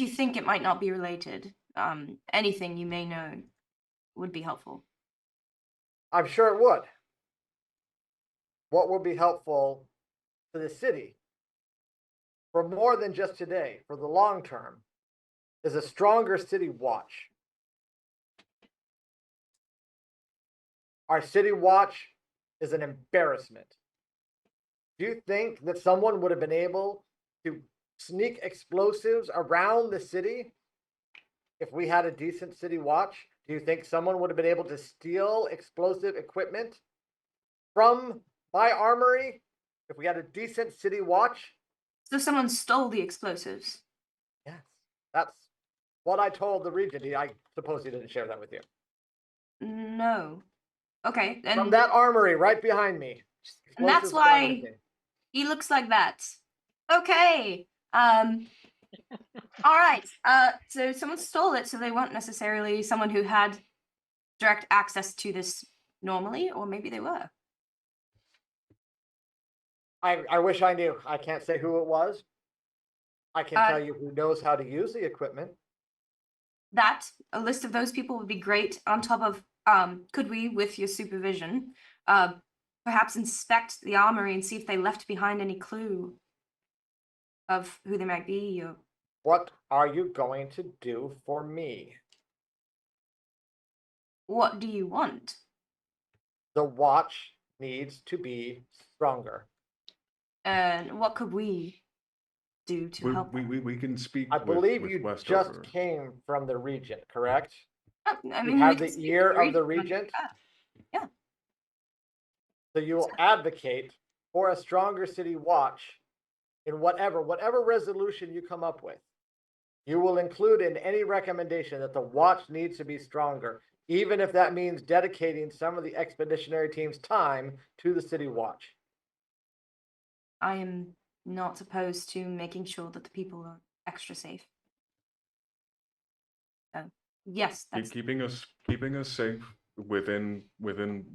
you think it might not be related, anything you may know would be helpful. I'm sure it would. What would be helpful to the city for more than just today, for the long term, is a stronger city watch. Our city watch is an embarrassment. Do you think that someone would have been able to sneak explosives around the city if we had a decent city watch? Do you think someone would have been able to steal explosive equipment from my armory if we had a decent city watch? So someone stole the explosives. Yes, that's what I told the Regent. I suppose he didn't share that with you. No. Okay, then. From that armory right behind me. And that's Explosives why gone missing. he looks like that. Okay. All right. So someone stole it, so they weren't necessarily someone who had direct access to this normally, or maybe they were. I wish I knew. I can't say who it was. I can tell you who knows how to use the equipment. A list of those people would be great. On top of, could we, with your supervision, perhaps inspect the armory and see if they left behind any clue of who they might be? Or What are you going to do for me? what do you want? The watch needs to be stronger. And what could we do to help? We can speak. I believe with you Westover. just came from the Regent, correct? I You mean, have we can the speak ear with of the Regent. Regent? Yeah. So you will advocate for a stronger city watch in whatever resolution you come up with. You will include in any recommendation that the watch needs to be stronger, even if that means dedicating some of the expeditionary team's time to the city watch. I am not opposed to making sure that the people are extra safe. Yes, that's Keeping us safe within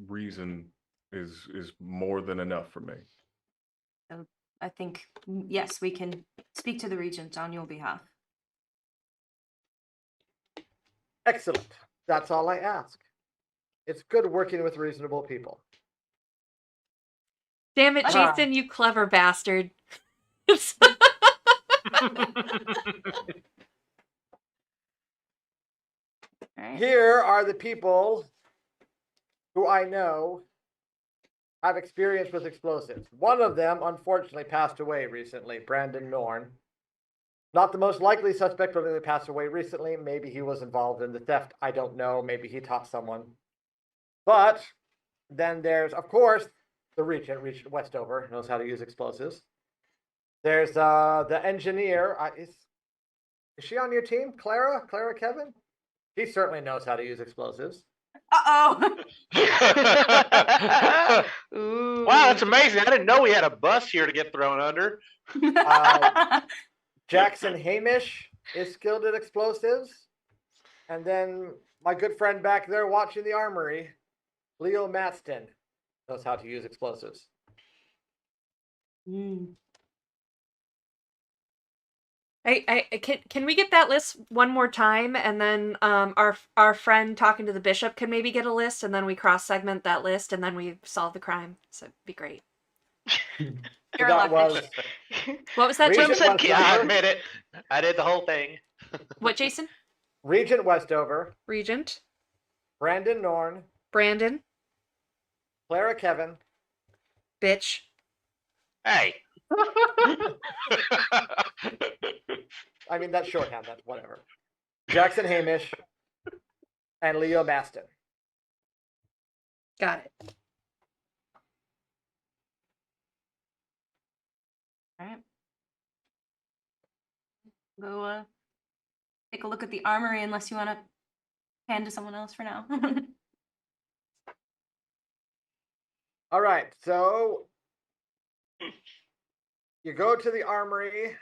reason is more than enough for me. so I think yes, we can speak to the Regent on your behalf. Excellent. That's all I ask. It's good working with reasonable people. Damn it, Ah. Jason, you clever bastard. All right. Here are the people who I know have experience with explosives. One of them, unfortunately, passed away recently, Brandon Norn. Not the most likely suspect, but he passed away recently. Maybe he was involved in the theft. I don't know. Maybe he taught someone. But then there's, of course, the Regent Westover, knows how to use explosives. There's the engineer. Is she on your team? Clara Kevin? She certainly knows how to use explosives. Uh-oh. Ooh. Wow, that's amazing. I didn't know we had a bus here to get thrown under. Jackson Hamish is skilled at explosives. And then my good friend back there watching the armory, Leo Matston, knows how to use explosives. Can we get that list one more time, and then our friend talking to the bishop can maybe get a list, and then we cross segment that list, and then we solve the crime. So it'd be great. So that was What was that, Regent Jason? said Yeah, I Westover, admit it. I did the whole thing. What, Jason? Regent Westover, Regent, Brandon Norn, Brandon, Clara Kevin, bitch. Hey. I mean, that's shorthand, that's whatever. Jackson Hamish, and Leo Maston. Got it. All right. Go take a look at the armory unless you want to hand to someone else for now. All right, so you go to the armory.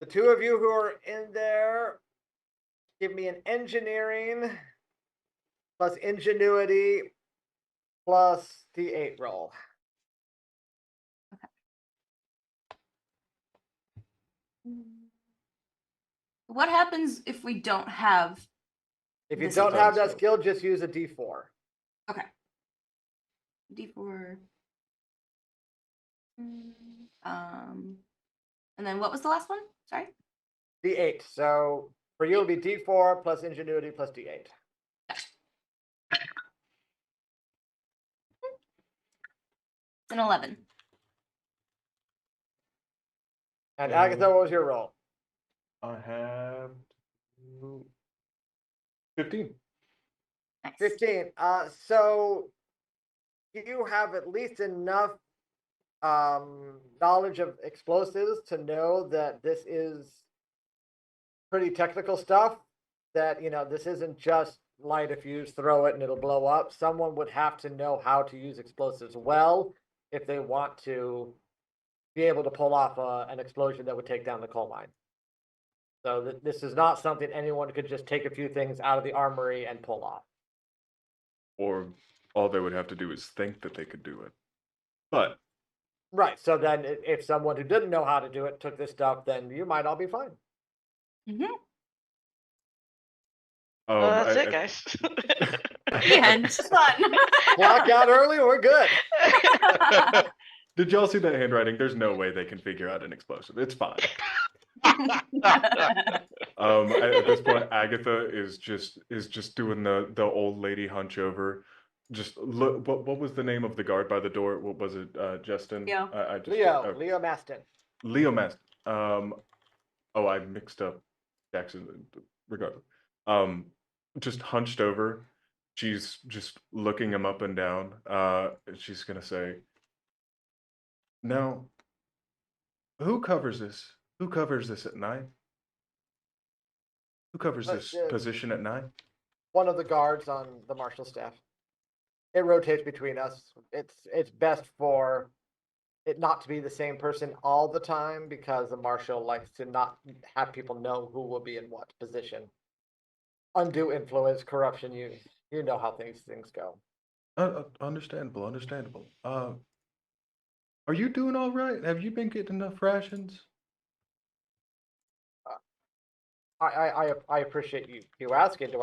The two of you who are in there, give me an engineering plus ingenuity plus D8 roll. What happens if we don't have? If you This don't is have that skill. skill, just use a D4. Okay. D4. And then what was the last one? Sorry. D8. So for you, it'll be D4 plus ingenuity plus D8. It's an 11. And Yeah. Agatha, what was your roll? I have 15. Nice. 15. So you have at least enough knowledge of explosives to know that this is pretty technical stuff, that, you know, this isn't just light a fuse, throw it, and it'll blow up. Someone would have to know how to use explosives well if they want to be able to pull off an explosion that would take down the coal mine. So this is not something anyone could just take a few things out of the armory and pull off. Or all they would have to do is think that they could do it. But Right. So then if someone who didn't know how to do it took this stuff, then you might all be fine. Mm-hmm. Well, that's I- it, guys. The end. Fun. Clock out early, we're good. Did y'all see that handwriting? There's no way they can figure out an explosive. It's fine. At this point, Agatha is just doing the old lady hunch over. Just look. What was the name of the guard by the door? What was it? Justin. Leo. I just Leo Maston. Leo Mast. Oh, I mixed up Jackson. Regardless. Just hunched over. She's just looking him up and down. She's gonna say, "Now, who covers this? Who covers this at night? Who covers this position at night?" One of the guards on the marshal staff. It rotates between us. It's best for it not to be the same person all the time, because the marshal likes to not have people know who will be in what position. Undue influence, corruption, you know how things go. Understandable. Are you doing all right? Have you been getting enough rations? I appreciate you asking. Do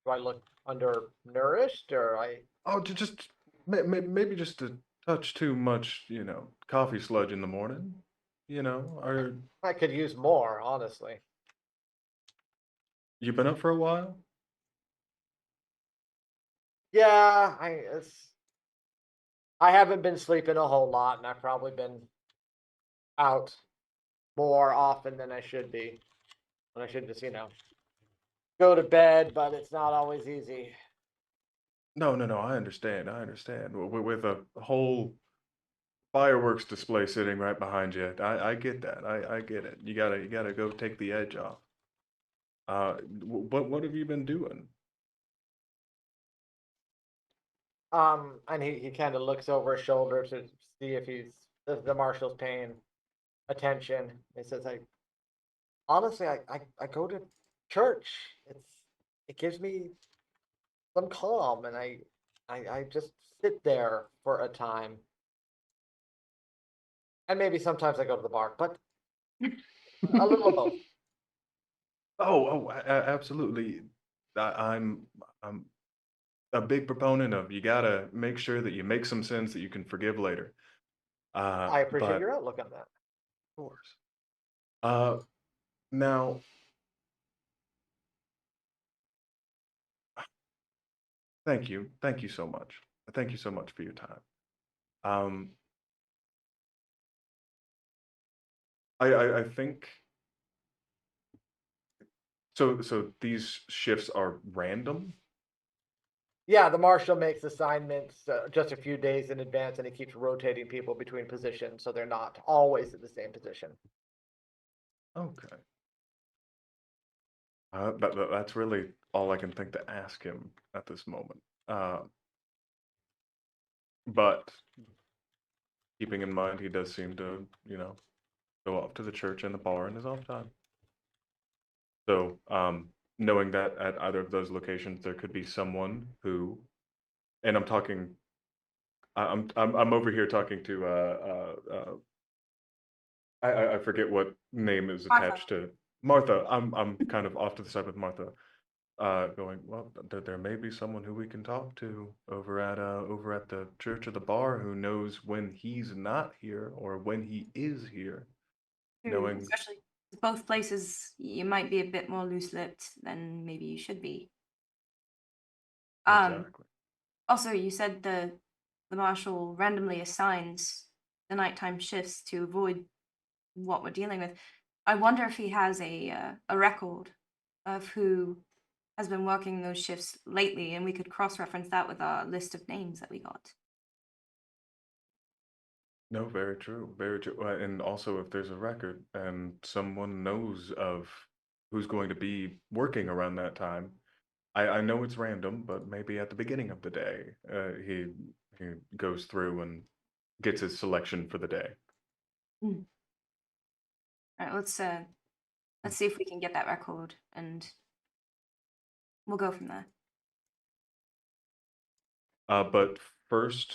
I look undernourished, or I? Oh, just maybe just a touch too much, coffee sludge in the morning. Are I could use more, honestly. you been up for a while? Yeah, I haven't been sleeping a whole lot, and I've probably been out more often than I should be. When I should just, go to bed, but it's not always easy. No. I understand. With a whole fireworks display sitting right behind you, I get that. I get it. You gotta go take the edge off. What have you been doing? And he kind of looks over his shoulder to see if the marshal's paying attention. He says, honestly, I go to church. It gives me some calm, and I just sit there for a time. And maybe sometimes I go to the bar, but a little of both. Absolutely. I'm a big proponent of you gotta make sure that you make some sins that you can forgive later. I appreciate But your outlook on that. of course. Uh, now, thank you so much. Thank you so much for your time. Um, I think so. So these shifts are random. Yeah, the marshal makes assignments just a few days in advance, and he keeps rotating people between positions, so they're not always in the same position. Okay. That's really all I can think to ask him at this moment. But keeping in mind, he does seem to, go off to the church and the bar in his off time. So, knowing that at either of those locations there could be someone who, and I'm talking, I'm over here talking to, I forget what name is Martha. attached to Martha. I'm kind of off to the side with Martha. Going, well, there may be someone who we can talk to over at the church or the bar who knows when he's not here or when he is here, True, knowing especially both places, you might be a bit more loose-lipped than maybe you should be. exactly. Also, you said the marshal randomly assigns the nighttime shifts to avoid what we're dealing with. I wonder if he has a record of who has been working those shifts lately, and we could cross-reference that with our list of names that we got. No, very true, very true. And also, if there's a record and someone knows of who's going to be working around that time, I know it's random, but maybe at the beginning of the day, he goes through and gets his selection for the day. All right, let's see if we can get that record, and we'll go from there. But first,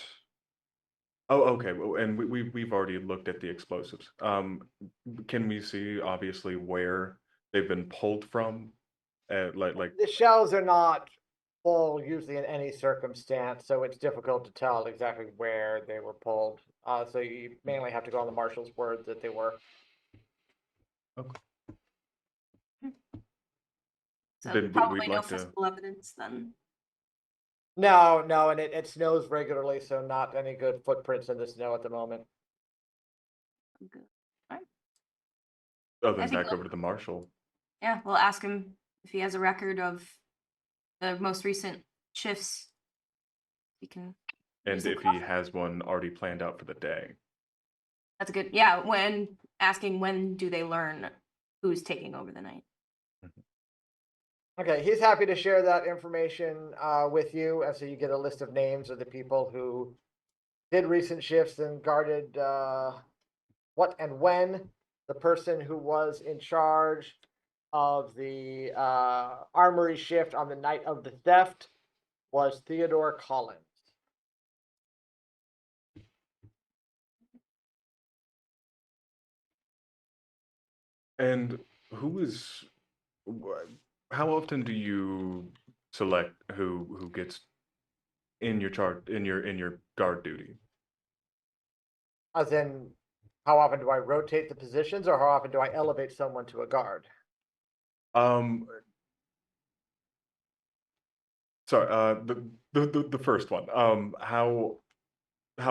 oh, okay. Well, and we've already looked at the explosives. Can we see obviously where they've been pulled from? Like The shells are not full usually in any circumstance, so it's difficult to tell exactly where they were pulled. So you mainly have to go on the marshal's word that they were. okay. So Then probably we'd no like to. physical evidence then. No, no, and it snows regularly, so not any good footprints in the snow at the moment. Good. All right. Oh, I then think back over to the marshal. yeah, we'll ask him if he has a record of the most recent shifts. We can And use a if he has one already planned out for the day. That's good. Yeah, when asking when do they learn who's taking over the night. Okay, he's happy to share that information with you, and so you get a list of names of the people who did recent shifts and guarded what and when. The person who was in charge of the armory shift on the night of the theft was Theodore Collins. And who is how often do you select who gets in your chart in your guard duty? As in, how often do I rotate the positions, or how often do I elevate someone to a guard? Um, sorry, the first one. How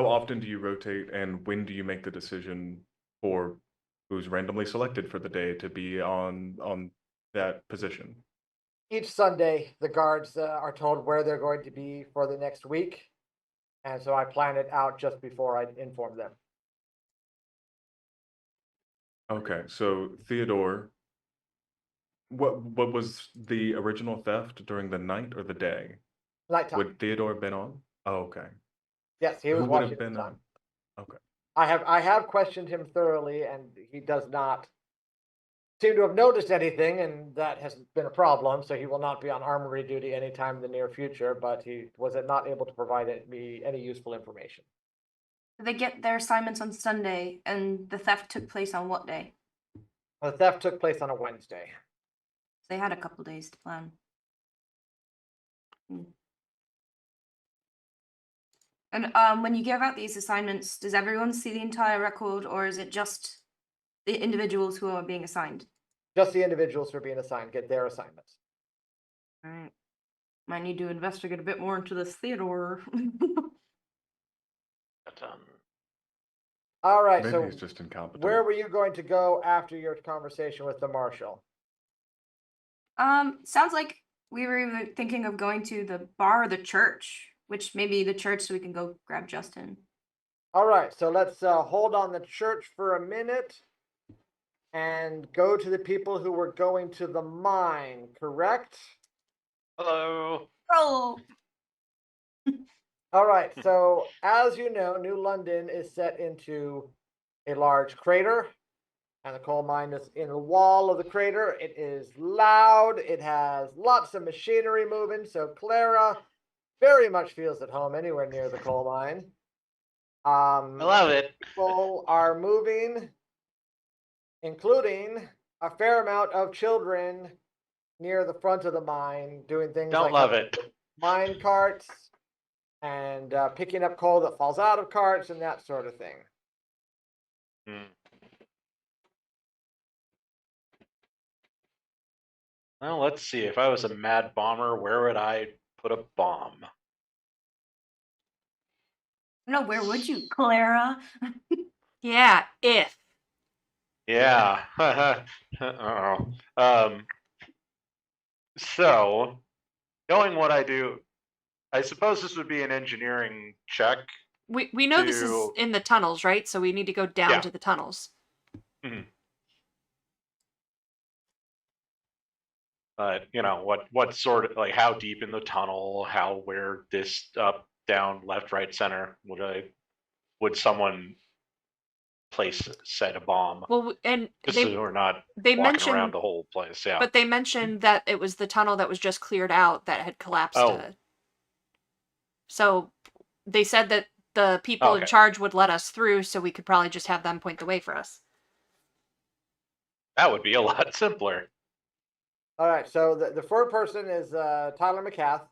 often do you rotate, and when do you make the decision for who's randomly selected for the day to be on that position? Each Sunday, the guards are told where they're going to be for the next week, and so I plan it out just before I inform them. Okay, so Theodore, what was the original theft during the night or the day? Nighttime. Would Theodore have been on? Oh, okay. Yes, he was Who would watching have at been the time. on? Okay. I have questioned him thoroughly, and he does not seem to have noticed anything, and that hasn't been a problem. So he will not be on armory duty anytime in the near future. But he was not able to provide me any useful information. They get their assignments on Sunday, and the theft took place on what day? The theft took place on a Wednesday. They had a couple days to plan. And when you give out these assignments, does everyone see the entire record, or is it just the individuals who are being assigned? Just the individuals who are being assigned get their assignments. All right. Might need to investigate a bit more into this Theodore. All right. Maybe So he's just incompetent. where were you going to go after your conversation with the marshal? Sounds like we were either thinking of going to the bar or the church, which maybe the church so we can go grab Justin. All right. So let's hold on the church for a minute and go to the people who were going to the mine, correct? Hello. Oh, All right. So as you know, New London is set into a large crater, and the coal mine is in the wall of the crater. It is loud. It has lots of machinery moving. So Clara very much feels at home anywhere near the coal mine. I love it. People are moving, including a fair amount of children near the front of the mine, doing things Don't like love it. mine carts and picking up coal that falls out of carts and that sort of thing. Well, let's see. If I was a mad bomber, where would I put a bomb? no, where would you, Clara? Yeah, if. Yeah. Uh-oh. So, knowing what I do, I suppose this would be an engineering check. We know this is To- in the tunnels, right? So we need to go down Yeah. to the tunnels. But what sort of, like, how deep in the tunnel, where this, up, down, left, right, center would someone set a bomb? Well, and Just so we're not they walking mentioned around the whole place. Yeah. But they mentioned that it was the tunnel that was just cleared out that had collapsed. Oh. So they said that the people in Okay. charge would let us through, so we could probably just have them point the way for us. That would be a lot simpler. All right, so the third person is Tyler McCath,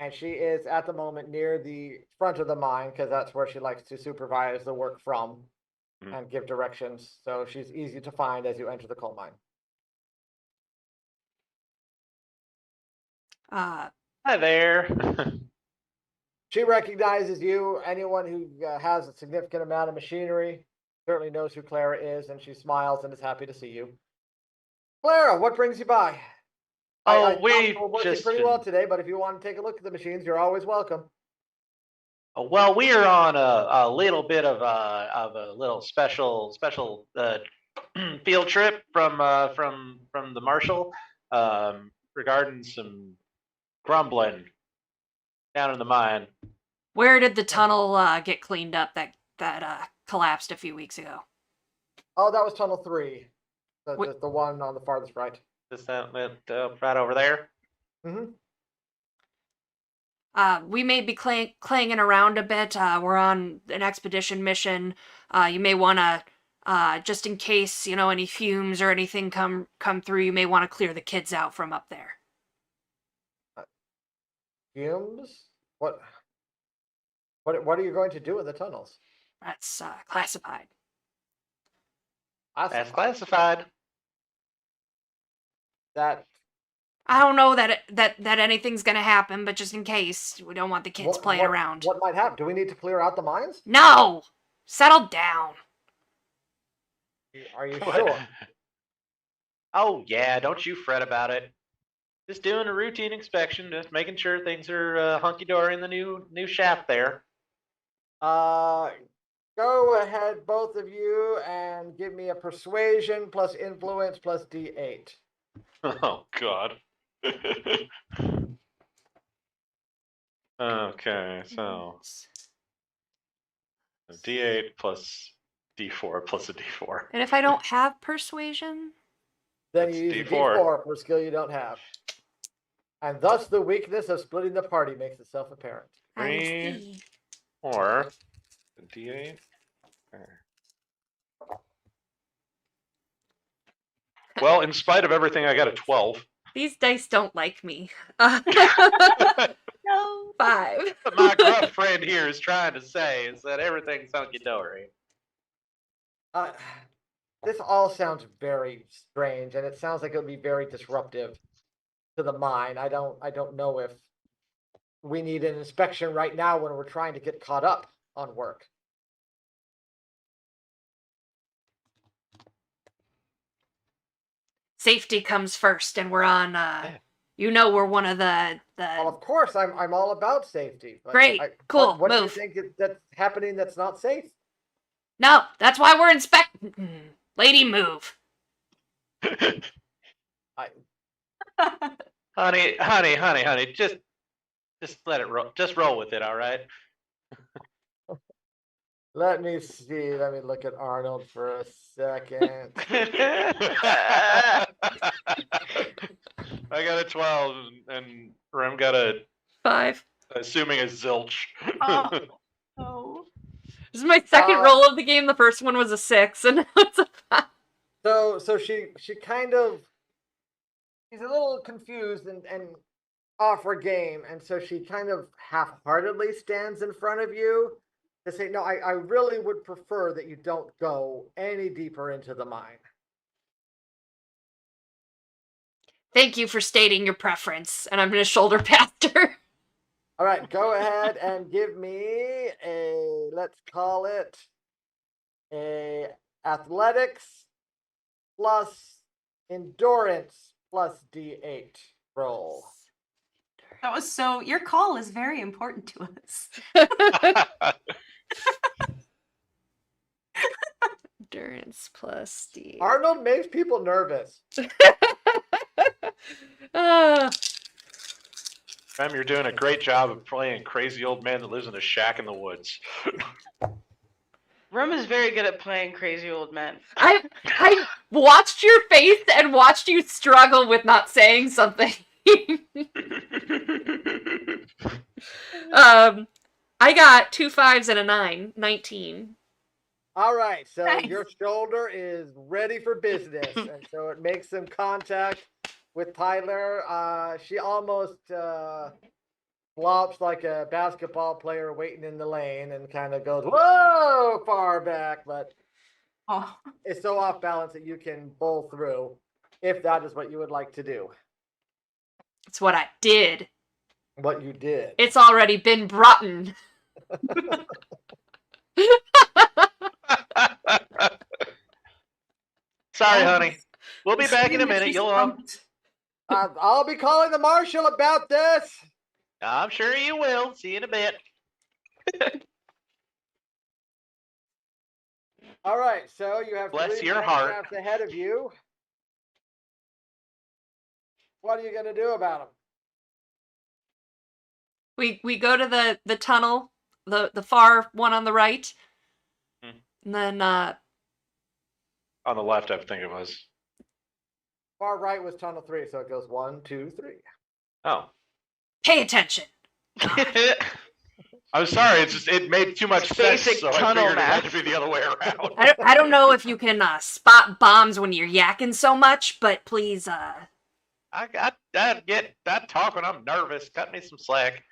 and she is at the moment near the front of the mine because that's where she likes to supervise the work from and give directions. So she's easy to find as you enter the coal mine. Hi there. She recognizes you. Anyone who has a significant amount of machinery certainly knows who Clara is, and she smiles and is happy to see you. Clara, what brings you by? I we we're working just pretty well today, but if you want to take a look at the machines, you're always welcome. Well, we are on a little bit of a little special field trip from the marshal, regarding some grumbling down in the mine. Where did the tunnel get cleaned up that collapsed a few weeks ago? Oh, that was tunnel 3. What- The one on the farthest right. Is that right over there? Mm-hmm. We may be clanging around a bit. We're on an expedition mission. You may want to, just in case, any fumes or anything come through, you may want to clear the kids out from up there. Fumes? What are you going to do in the tunnels? That's classified. That's classified. That I don't know that anything's gonna happen, but just in case, we don't want the kids playing around. What might happen? Do we need to clear out the mines? No! Settle down. Are you What? sure? Oh yeah, don't you fret about it. Just doing a routine inspection, just making sure things are hunky dory in the new shaft there. Go ahead, both of you, and give me a persuasion plus influence plus D8. Oh God. Okay, so D8 plus D4 plus a D4. And if I don't have persuasion, Then That's you use a D4. D4 for a skill you don't have. And thus the weakness of splitting the party makes itself apparent. I 3 see. or a D8. Well, in spite of everything, I got a 12. These dice don't like me. No. 5. What my gruff friend here is trying to say is that everything's hunky-dory. This all sounds very strange, and it sounds like it would be very disruptive to the mine. I don't know if we need an inspection right now when we're trying to get caught up on work. Safety comes first, and we're on. We're one of the. Well, of course, I'm all about safety. But Great, cool, What do you move. think that's happening that's not safe? No, that's why we're inspecting. Lady, move. Honey, just let it roll. Just roll with it, all right? Let me see. Let me look at Arnold for a second. I got a 12, and Rem got a 5. assuming a zilch. Oh. This is my second roll of the game. The first one was a 6, and now it's a 5. So she kind of, she's a little confused and off her game, and so she kind of half-heartedly stands in front of you to say, no, I really would prefer that you don't go any deeper into the mine. Thank you for stating your preference, and I'm going to shoulder past her. All right, go ahead and give me a, let's call it a athletics plus endurance plus D8 roll. That was so. Your call is very important to us. Endurance plus D. Arnold makes people nervous. Rem, you're doing a great job of playing crazy old man that lives in a shack in the woods. Rem is very good at playing crazy old men. I watched your face and watched you struggle with not saying something. I got 2 5s and a 9, 19. All right, so Nice. your shoulder is ready for business, and so it makes some contact with Tyler. She almost flops like a basketball player waiting in the lane and kind of goes, whoa, far back, but Oh. it's so off balance that you can bowl through if that is what you would like to do. It's what I did. What you did. It's already been brought in. Sorry, Oh, honey. We'll be back in a minute. You'll I'll be calling the marshal about this. I'm sure you will. See you in a bit. All right, so you have Bless 3 your heart. paragraphs ahead of you. What are you going to do about them? We go to the tunnel, the far one on the right. Hmm. And then On the left, I think it was. Far right was tunnel 3, so it goes 1, 2, 3. Oh. pay attention. I'm sorry. It made too much sense, Basic so I tunnel figured it had math. to be the other way around. I don't know if you can spot bombs when you're yakking so much, but please I get that talk when I'm nervous. Cut me some slack.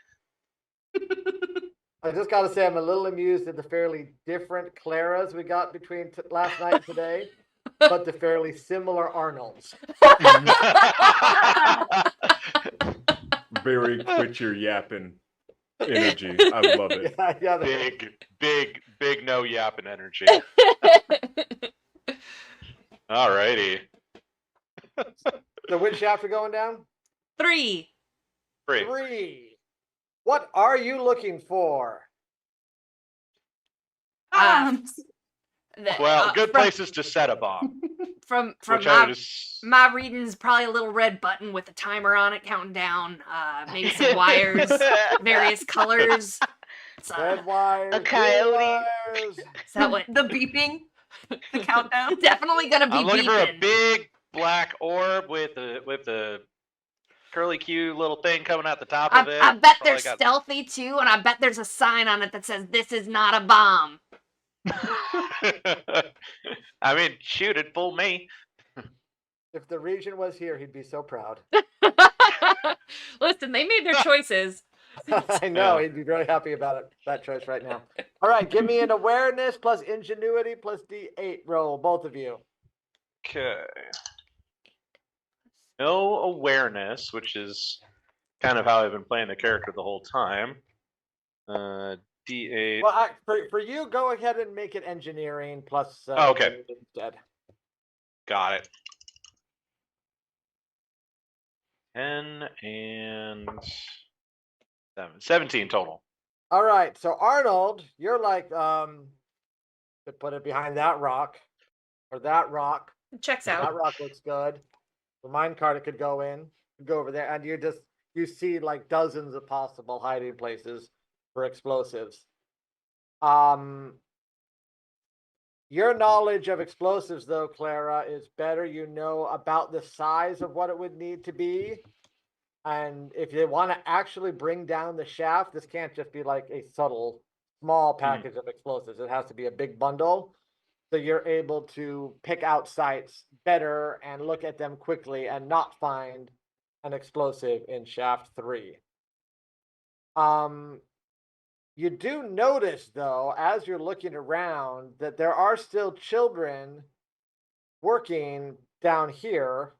I just got to say, I'm a little amused at the fairly different Claras we got between last night and today, but the fairly similar Arnolds. Very quit your yapping energy. I love it. Yeah, big no yapping energy. Alrighty. So which shaft are going down? 3. 3. What are you looking for? Well, good places to set a bomb. From Which I would my reading's probably a little red button with a timer on it counting down. Maybe some wires, various colors. Red wires, a blue coyote. wires. Is that what? The beeping, the countdown. Definitely gonna be I'm looking for a beeping. black orb with the curly Q little thing coming out the top of it. I bet That's all they're I got. stealthy too, and I bet there's a sign on it that says "This is not a bomb." I mean, shoot, it fooled me. If the Regent was here, he'd be so proud. Listen, they made their choices. I know, Yeah. he'd be very happy about it, that choice right now. All right, give me an awareness plus ingenuity plus D8 roll, both of you. Okay. No awareness, which is kind of how I've been playing the character the whole time. D8. Well, for you, go ahead and make it engineering plus Oh, okay. ingenuity instead. Got it. 10 and 7. 17 total. All right, so Arnold, you're like, could put it behind that rock or that rock. Checks That out. rock looks good. The minecart it could go in, go over there, and you see like dozens of possible hiding places for explosives. Your knowledge of explosives, though, Clara, is better. You know about the size of what it would need to be. And if you want to actually bring down the shaft, this can't just be like a subtle, small package of explosives. It has to be a big bundle. So you're able to pick out sites better and look at them quickly and not find an explosive in shaft 3. You do notice, though, as you're looking around, that there are still children working down here.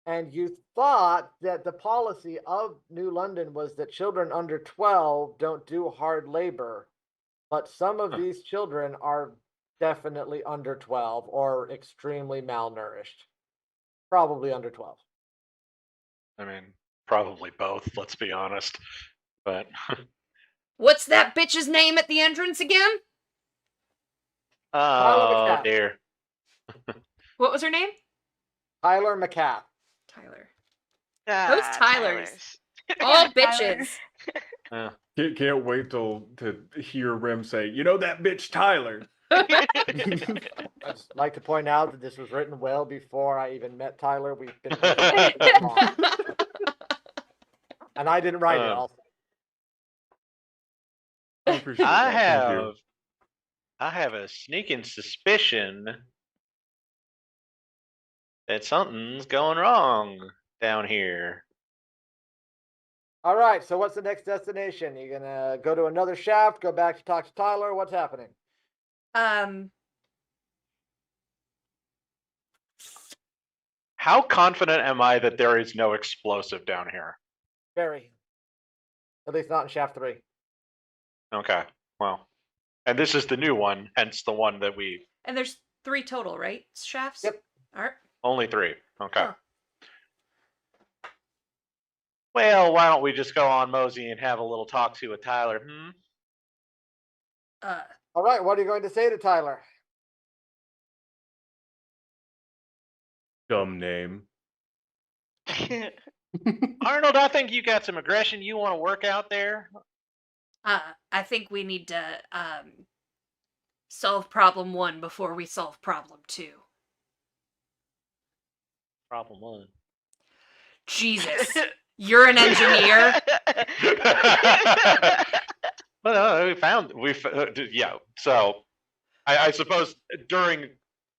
And you thought that the policy of New London was that children under 12 don't do hard labor. But some of these children are definitely under 12 or extremely malnourished. Probably under 12. I mean, probably both, let's be honest. But What's that bitch's name at the entrance again? oh McCaff. dear. What was her name? Tyler McCaff. Tyler. Ah, Tyler's? All bitches. Can't wait to hear Rem say, "You know that bitch Tyler." I'd just like to point out that this was written well before I even met Tyler. We've been and I didn't write it also. I appreciate I that. Thank you. have a sneaking suspicion that something's going wrong down here. All right, so what's the next destination? You gonna go to another shaft, go back to talk to Tyler? What's happening? How confident am I that there is no explosive down here? Very. At least not in shaft 3. Okay, well, and this is the new one, hence the one that we And there's 3 total, right? Shafts? Yep. All right. only 3. Okay. Huh. Well, why don't we just go on Mosey and have a little talk to with Tyler? All right, what are you going to say to Tyler? Dumb name. Arnold, I think you got some aggression you want to work out there. I think we need to solve problem 1 before we solve problem 2. Problem 1. Jesus. You're an engineer. Well, yeah. So, I suppose during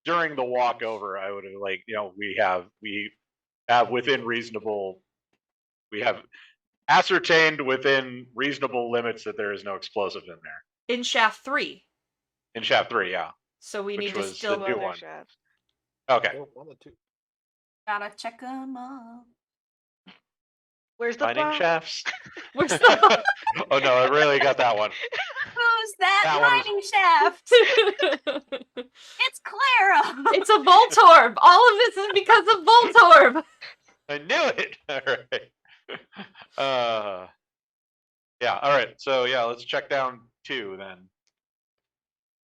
the walkover, I would have we have ascertained within reasonable limits that there is no explosive in there. In shaft 3. In shaft 3, yeah. So we Which need to was still the new Other one. shaft. Okay. Oh, 1 or 2. Gotta check them up. Where's the Mining bomb? shafts. Where's the Oh no, I really got that one. Who's that, That one was- mining shaft? It's Clara. It's a Voltorb. All of this is because of Voltorb. I knew it. All right. Yeah. All right. So yeah, let's check down 2 then.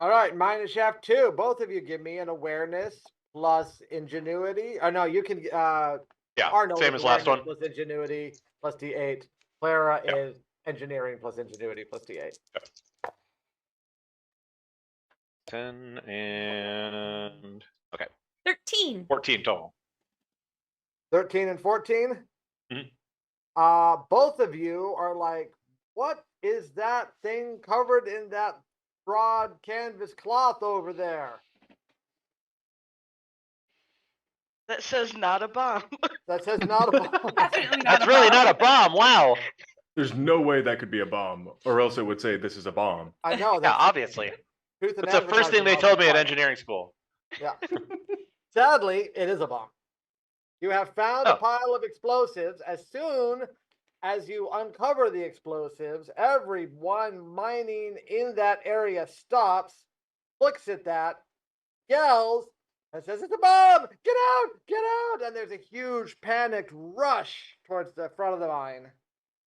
All right, mine is shaft 2. Both of you give me an awareness plus ingenuity. Or no, you can Yeah. Arnold Same is as last one. awareness plus ingenuity plus D8. Clara Yep. is engineering plus ingenuity plus D8. 10 and okay. 13. 14 total. 13 and 14. Mhm. Both of you are like, what is that thing covered in that broad canvas cloth over there? That says not a bomb. That says not a bomb. Definitely not That's a really bomb. not a bomb. Wow. There's no way that could be a bomb, or else it would say this is a bomb. I know. Yeah, That's obviously. truth in That's the first thing advertising they all told me at the time. engineering school. Yeah. Sadly, it is a bomb. You have found a Oh. pile of explosives. As soon as you uncover the explosives, everyone mining in that area stops, looks at that, yells, and says, "It's a bomb! Get out! Get out!" And there's a huge panicked rush towards the front of the mine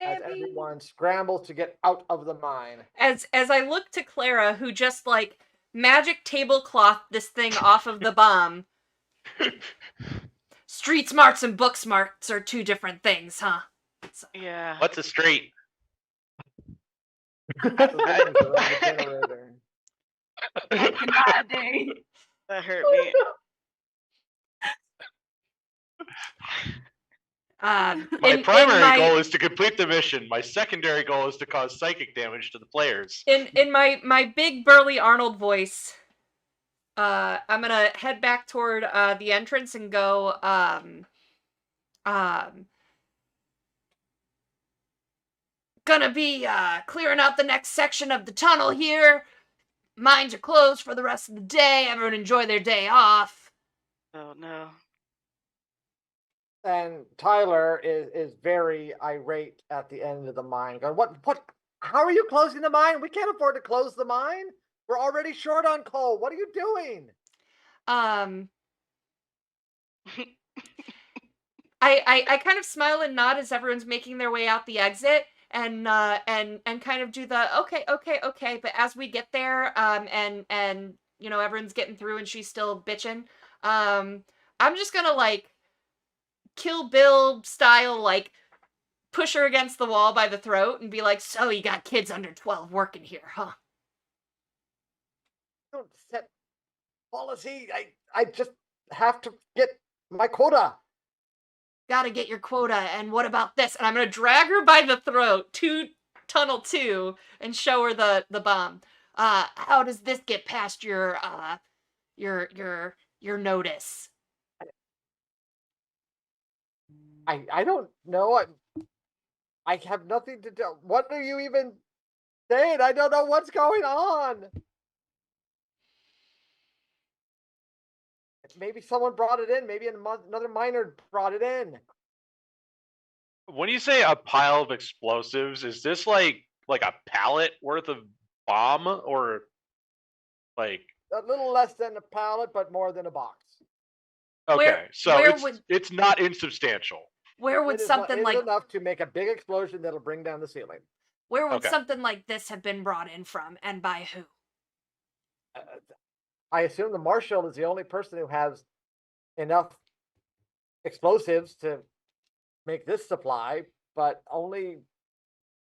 as Debbie. everyone scrambles to get out of the mine. As I look to Clara, who just like magic tablecloth this thing off of the bomb. Street smarts and book smarts are two different things, huh? So, Yeah. What's a straight? The rings around the generator. I cannot, dang. That hurt me. My in primary my goal is to complete the mission. My secondary goal is to cause psychic damage to the players. in my big burly Arnold voice, I'm gonna head back toward the entrance and go, gonna be clearing out the next section of the tunnel here. Mines are closed for the rest of the day. Everyone enjoy their day off. Oh no. And Tyler is very irate at the end of the mine, going, what, how are you closing the mine? We can't afford to close the mine. We're already short on coal. What are you doing? I kind of smile and nod as everyone's making their way out the exit, and kind of do the okay, but as we get there, and you know, everyone's getting through and she's still bitching, I'm just gonna like Kill Bill style, like push her against the wall by the throat and be like, so you got kids under 12 working here, huh? Don't set policy. I just have to get my quota. Gotta get your quota, and what about this? And I'm gonna drag her by the throat to tunnel 2 and show her the bomb. How does this get past your notice? I don't know. I have nothing to do. What are you even saying? I don't know what's going on. Maybe someone brought it in. Maybe another miner brought it in. When you say a pile of explosives, is this like a pallet worth of bomb, or like? A little less than a pallet, but more than a box. Okay, so where it's not insubstantial. Where would It is something like enough to make a big explosion that'll bring down the ceiling. where would Okay. something like this have been brought in from, and by who? I assume the marshal is the only person who has enough explosives to make this supply, but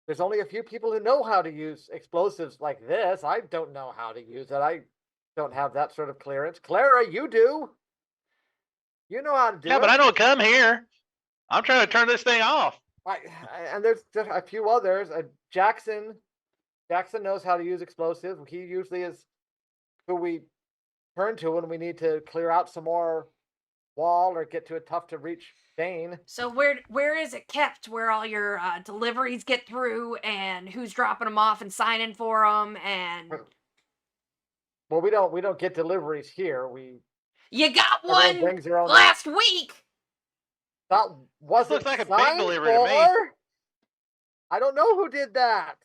there's only a few people who know how to use explosives like this. I don't know how to use it. I don't have that sort of clearance. Clara, you do. You know how to do it. Yeah, but I don't come here. I'm trying to turn this thing off. And there's a few others. Jackson knows how to use explosives. He usually is who we turn to when we need to clear out some more wall or get to a tough to reach vein. So where is it kept? Where all your deliveries get through, and who's dropping them off and signing for them? And Well, we don't get deliveries here. you got Everyone one brings their own. last week. That wasn't Looks like a big signed delivery to me. for. I don't know who did that.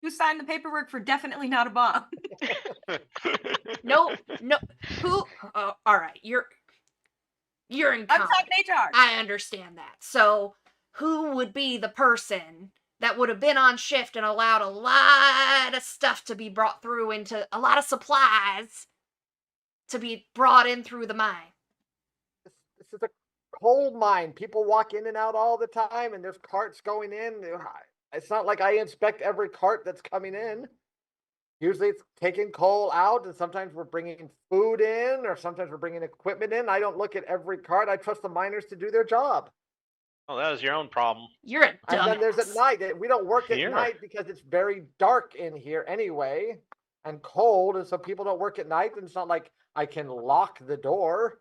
Who signed the paperwork for definitely not a bomb? No. Who? All right, you're in. I'm talking HR. I understand that. So, who would be the person that would have been on shift and allowed a lot of stuff to be brought through into a lot of supplies to be brought in through the mine? This is a coal mine. People walk in and out all the time, and there's carts going in. It's not like I inspect every cart that's coming in. Usually it's taking coal out, and sometimes we're bringing food in, or sometimes we're bringing equipment in. I don't look at every card. I trust the miners to do their job. Well, that is your own problem. You're a And then there's at dumbass. night. We don't work at Here. night because it's very dark in here anyway, and cold, and so people don't work at night. And it's not like I can lock the door.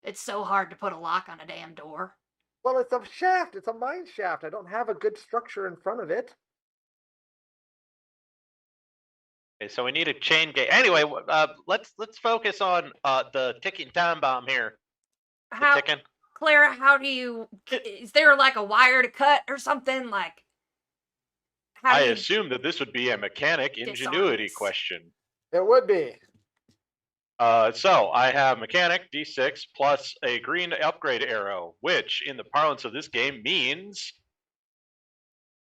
It's so hard to put a lock on a damn door. Well, it's a shaft. It's a mine shaft. I don't have a good structure in front of it. Okay, so we need a chain gate. Anyway, let's focus on the ticking time bomb here. The How, ticking. Clara, how do you, is there like a wire to cut or something? Like, how I do you assume that this would be a mechanic disarm ingenuity this? question. It would be. So I have mechanic D6 plus a green upgrade arrow, which in the parlance of this game means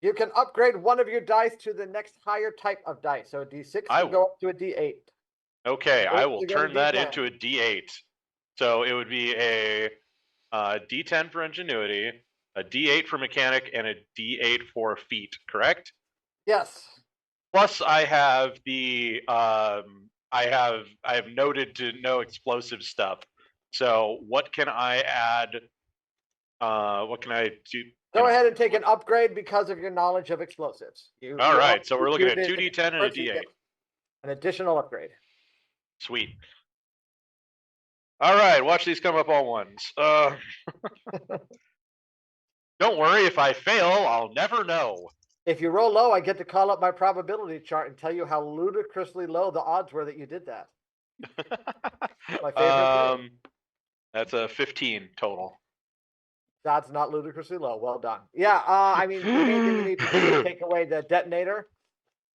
You can upgrade one of your dice to the next higher type of dice. So a D6 I can go up to a D8. okay, I will you get a turn that D10. into a D8. So it would be a D10 for ingenuity, a D8 for mechanic, and a D8 for feet. Correct? Yes. Plus, I have the I have noted to no explosive stuff. So what can I add? What can I do? Go ahead and take an upgrade because of your knowledge of explosives. All right, so we're looking at 2d10 and a first you d8. get an additional upgrade. Sweet. All right, watch these come up all ones. Don't worry, if I fail, I'll never know. If you roll low, I get to call up my probability chart and tell you how ludicrously low the odds were that you did that. My favorite thing. That's a 15 total. That's not ludicrously low. Well done. Yeah, I mean, the main thing you need to do is take away the detonator.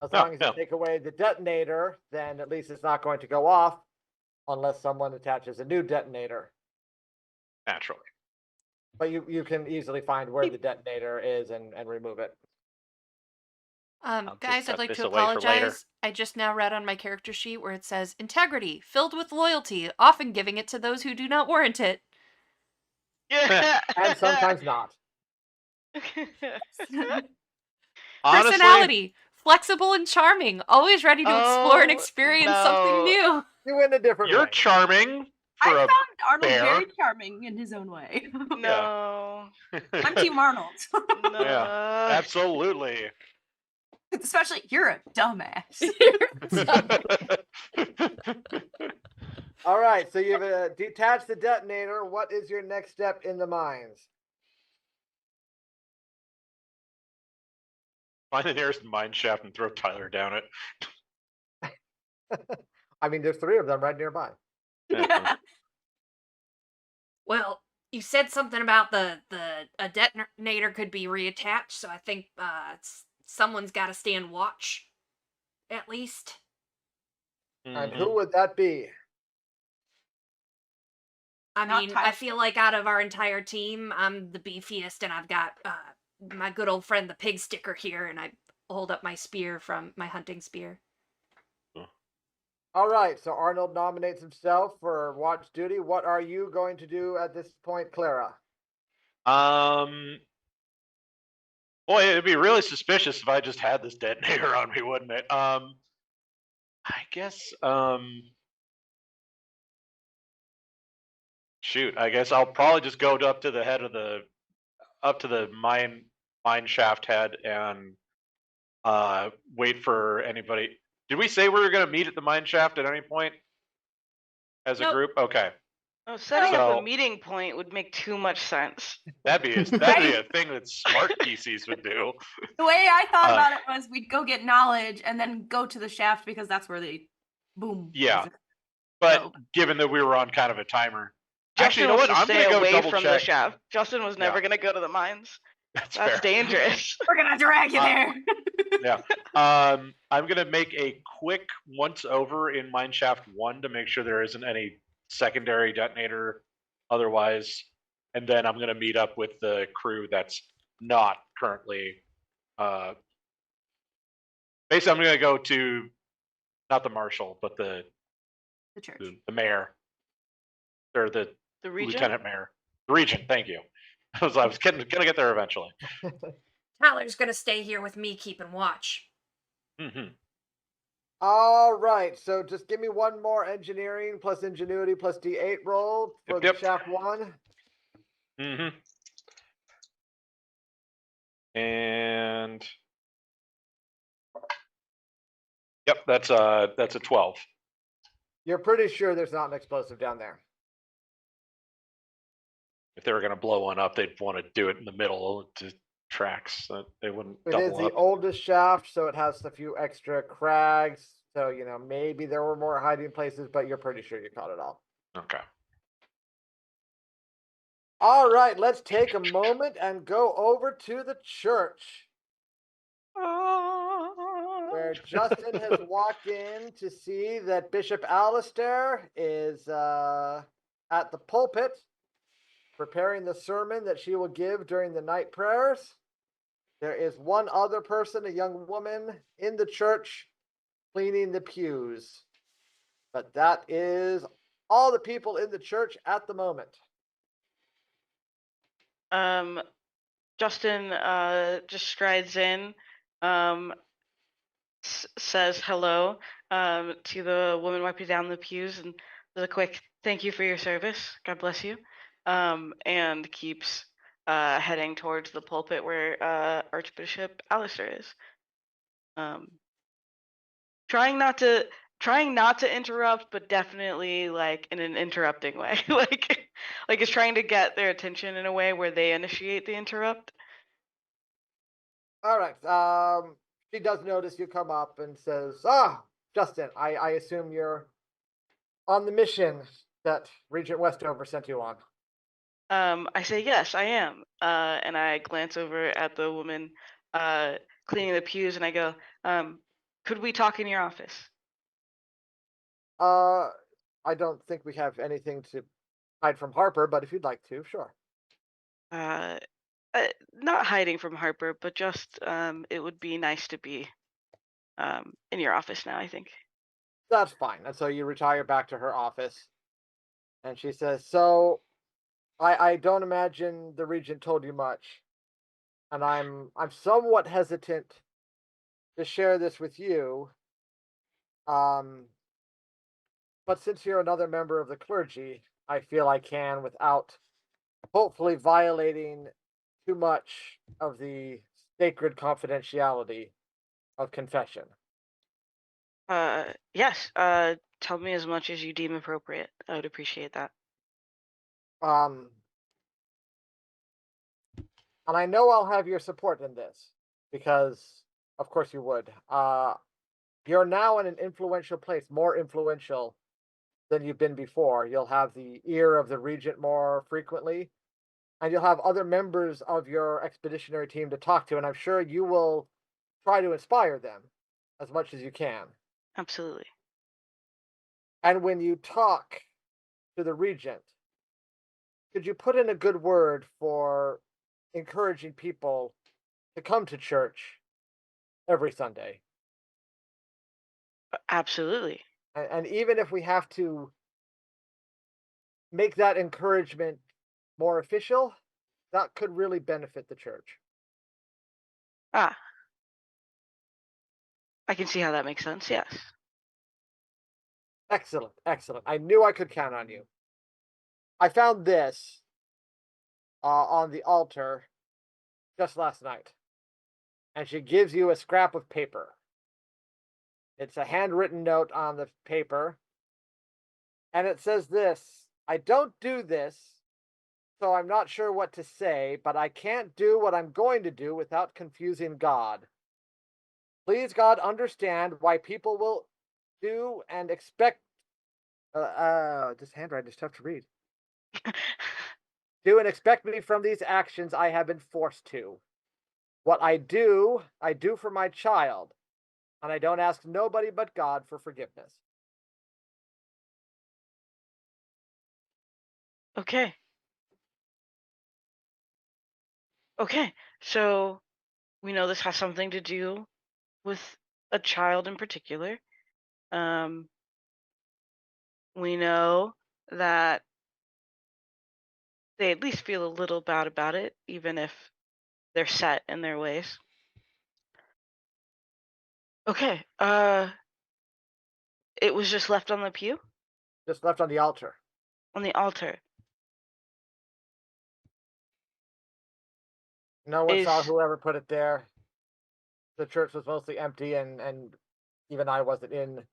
As long as you take away the detonator, then at least it's not going to go off unless someone attaches a new detonator. Naturally. But you can easily find where the detonator is and remove it. just Guys, I'd tuck like this to away for later. apologize. I just now read on my character sheet where it says integrity, filled with loyalty, often giving it to those who do not warrant it. Yeah. And sometimes not. Honestly, Personality, flexible and charming, always ready to explore and Oh, experience something no. new. You in a different you're way. charming I for a found Arnold bear. very charming in his own way. No. I'm Team Arnold. No. Yeah, absolutely. Especially, you're a dumbass. All right, so you've detached the detonator. What is your next step in the mines? Find the nearest mine shaft and throw Tyler down it. I mean, there's 3 of them right nearby. Well, you said something about a detonator could be reattached, so I think someone's got to stand watch, at least. And Mhm. who would that be? I Not mean, I Tyler. feel like out of our entire team, I'm the beefiest, and I've got my good old friend the pig sticker here, and I hold up my spear from my hunting spear. All right, so Arnold nominates himself for watch duty. What are you going to do at this point, Clara? Boy, it'd be really suspicious if I just had this detonator on me, wouldn't it? I guess shoot, I guess I'll probably just go up to the head of the mine shaft head and wait for anybody. Did we say we were gonna meet at the mine shaft at any point? As a Nope. group? Okay. Oh, setting up So- a meeting point would make too much sense. That'd be a thing that smart PCs would do. The way I thought about it was we'd go get knowledge and then go to the shaft because that's where they boom. Yeah. is. But So- given that we were on kind of a timer. Justin Actually, you know what? wants to I'm stay gonna go away double from the check. shaft. Justin was never Yeah. gonna go to the mines. That's That's fair. dangerous. We're gonna drag you there. Yeah. I'm gonna make a quick once over in mineshaft 1 to make sure there isn't any secondary detonator otherwise, and then I'm gonna meet up with the crew that's not currently. Basically, I'm gonna go to not the marshal, but the The church. the mayor, or the The Regent. lieutenant mayor, the regent. Thank you. I was gonna get there eventually. Tyler's gonna stay here with me keeping watch. Hmm. All right, so just give me one more engineering plus ingenuity plus D8 roll for Yep, the yep. shaft one. Mm-hmm. And yep, that's a 12. You're pretty sure there's not an explosive down there. If they were going to blow one up, they'd want to do it in the middle to tracks. They wouldn't It is double the up. oldest shaft, so it has a few extra crags. So, maybe there were more hiding places, but you're pretty sure you caught it all. Okay. All right, let's take a moment and go over to the church where Justin has walked in to see that Bishop Alistair is at the pulpit preparing the sermon that she will give during the night prayers. There is one other person, a young woman, in the church cleaning the pews. But that is all the people in the church at the moment. Justin just strides in, says hello to the woman wiping down the pews, and does a quick thank you for your service. God bless you. And keeps heading towards the pulpit where Archbishop Alistair is. Trying not to interrupt, but definitely like in an interrupting way. like it's trying to get their attention in a way where they initiate the interrupt. All right. She does notice you come up and says, Justin, I assume you're on the mission that Regent Westover sent you on. I say yes, I am, and I glance over at the woman cleaning the pews, and I go, "Could we talk in your office?" I don't think we have anything to hide from Harper, but if you'd like to, sure. Uh, Not hiding from Harper, but just it would be nice to be in your office now, I think. That's fine. And so you retire back to her office, and she says, "So, I don't imagine the Regent told you much, and I'm somewhat hesitant to share this with you. Um, but since you're another member of the clergy, I feel I can without hopefully violating too much of the sacred confidentiality of confession. Yes, tell me as much as you deem appropriate. I would appreciate that. Um, and I know I'll have your support in this because, of course, you would. You're now in an influential place, more influential than you've been before. You'll have the ear of the Regent more frequently, and you'll have other members of your expeditionary team to talk to, and I'm sure you will try to inspire them as much as you can. Absolutely. And when you talk to the Regent, could you put in a good word for encouraging people to come to church every Sunday? Absolutely. And even if we have to make that encouragement more official, that could really benefit the church. Ah, I can see how that makes sense. Yes. Excellent, excellent. I knew I could count on you. I found this on the altar just last night, and she gives you a scrap of paper. It's a handwritten note on the paper, and it says this: I don't do this, so I'm not sure what to say, but I can't do what I'm going to do without confusing God. Please, God, understand why people will do and expect. This handwriting is tough to read. Do and expect me from these actions I have been forced to. What I do for my child, and I don't ask nobody but God for forgiveness. Okay. Okay. So we know this has something to do with a child in particular. Um, we know that they at least feel a little bad about it, even if they're set in their ways. Okay. It was just left on the pew? Just left on the altar. On the altar. No one saw Is whoever put it there. The church was mostly empty, and even I wasn't in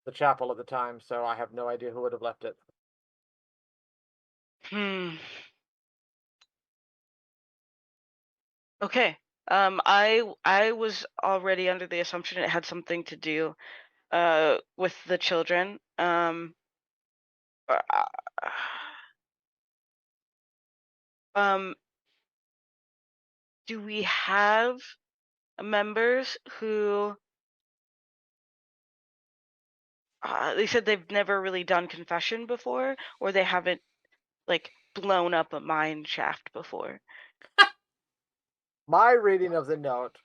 the chapel at the time, so I have no idea who would have left it. hmm. Okay. I was already under the assumption it had something to do with the children. Uh, um do we have members who they said they've never really done confession before, or they haven't like blown up a mine shaft before? My reading of the note,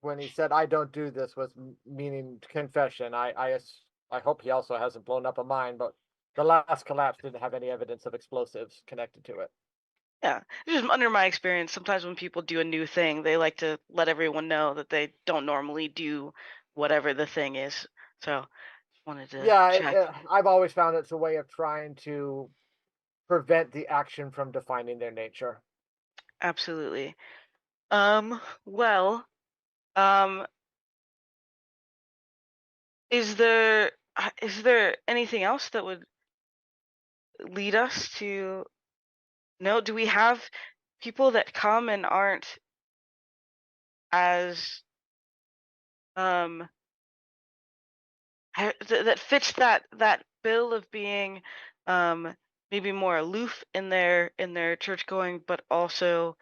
when he said "I don't do this," was meaning confession. I hope he also hasn't blown up a mine, but the last collapse didn't have any evidence of explosives connected to it. Yeah, it's just under my experience, sometimes when people do a new thing, they like to let everyone know that they don't normally do whatever the thing is. So wanted to Yeah, check. I've always found it's a way of trying to prevent the action from defining their nature. Absolutely. Well, um, is there anything else that would lead us to know? Do we have people that come and aren't as um that fits that bill of being um maybe more aloof in their church going, but also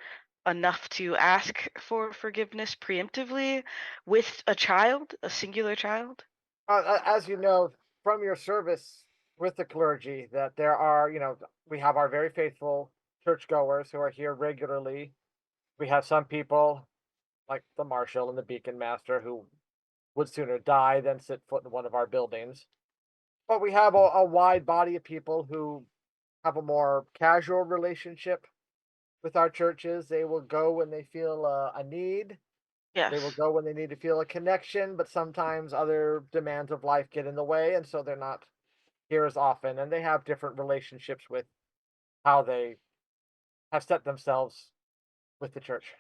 enough to ask for forgiveness preemptively with a child, a singular child? As you know from your service with the clergy, that there are, we have our very faithful churchgoers who are here regularly. We have some people like the marshal and the beacon master who would sooner die than set foot in one of our buildings. But we have a wide body of people who have a more casual relationship with our churches. They will go when they feel a need. They will Yes. go when they need to feel a connection, but sometimes other demands of life get in the way, and so they're not here as often. And they have different relationships with how they have set themselves with the church.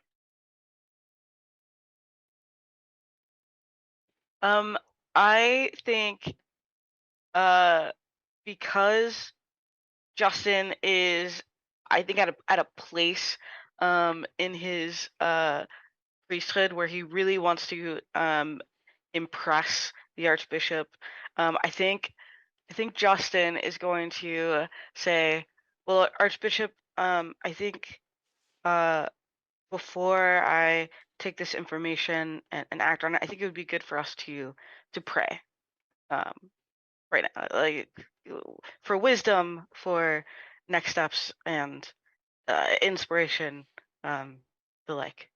Um, I think uh because Justin is, I think, at a place in his priesthood where he really wants to impress the archbishop. I think Justin is going to say, "Well, Archbishop, I think uh, before I take this information and act on it, I think it would be good for us to pray um, right now, like for wisdom, for next steps, and inspiration, the like."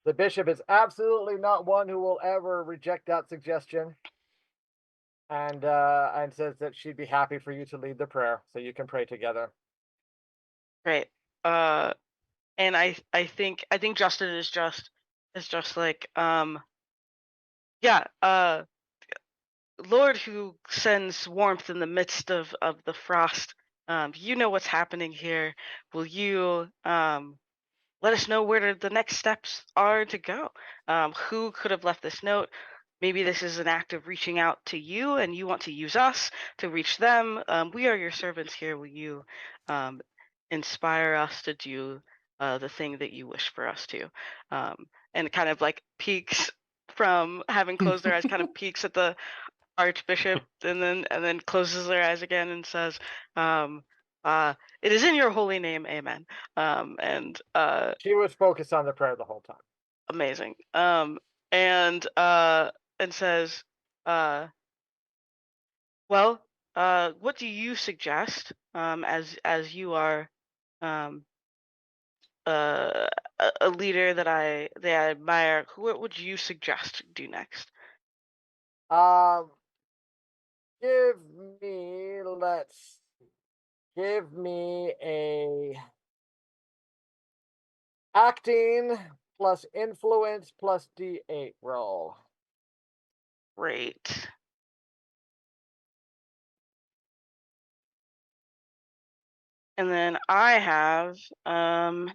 The bishop is absolutely not one who will ever reject that suggestion, and says that she'd be happy for you to lead the prayer so you can pray together. Right. Uh, and I think Justin is just like yeah, Lord who sends warmth in the midst of the frost. You know what's happening here. Will you let us know where the next steps are to go? Who could have left this note? Maybe this is an act of reaching out to you, and you want to use us to reach them. We are your servants here. Will you um, inspire us to do the thing that you wish for us to? And kind of like peeks from having closed their eyes, kind of peeks at the archbishop, and then closes their eyes again and says, um, "It is in your holy name, Amen." And She was focused on the prayer the whole time. amazing. And and says, uh, "Well, what do you suggest? As you are um, a leader that I admire, what would you suggest do next?" Um, give me, let's give me a acting plus influence plus D8 roll. Great. And then I have an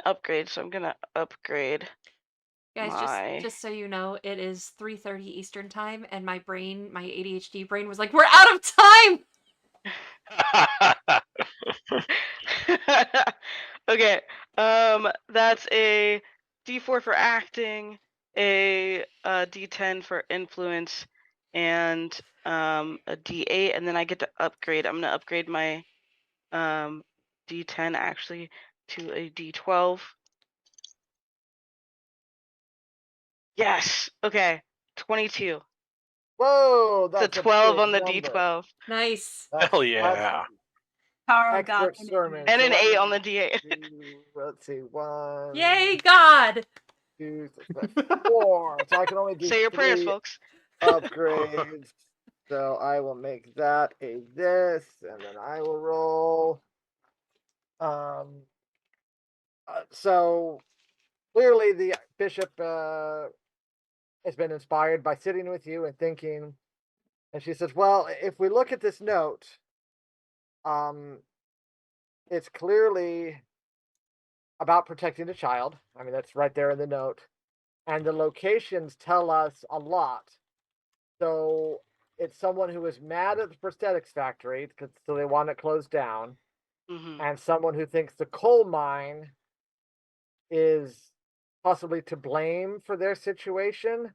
upgrade, so I'm gonna upgrade Guys, my. just so you know, it is 3:30 Eastern time, and my brain, my ADHD brain, was like, "We're out of time." Okay. That's a D4 for acting, a D10 for influence, and a D8, and then I get to upgrade. I'm gonna upgrade my D10 actually to a D12. Yes. Okay. 22. Whoa, The that's a 12 big on the number. D12 Nice. Hell That's yeah. Power of God. expert sermon. and So an let 8 me on the D8. let's see, one, Yay, God! 2, 4. So I can only do Say your prayers, 3 folks. upgrades. So I will make that a this, and then I will roll. So clearly the bishop has been inspired by sitting with you and thinking, and she says, "Well, if we look at this note, um, it's clearly about protecting the child. I mean, that's right there in the note, and the locations tell us a lot. So it's someone who is mad at the prosthetics factory because so they want it closed down, Hmm. and someone who thinks the coal mine is possibly to blame for their situation.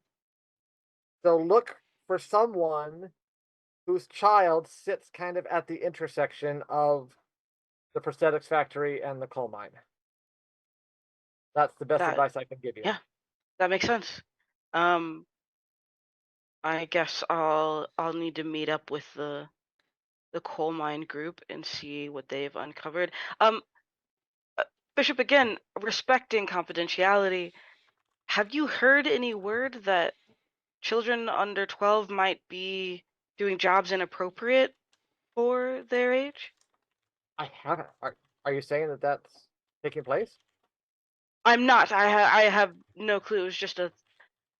So look for someone whose child sits kind of at the intersection of the prosthetics factory and the coal mine. That's the best That advice I can give you." Yeah, that makes sense. Um, I guess I'll need to meet up with the coal mine group and see what they've uncovered. Uh, Bishop, again, respecting confidentiality, have you heard any word that children under 12 might be doing jobs inappropriate for their age? I haven't. Are you saying that that's taking place? I'm not. I have no clue. It was just as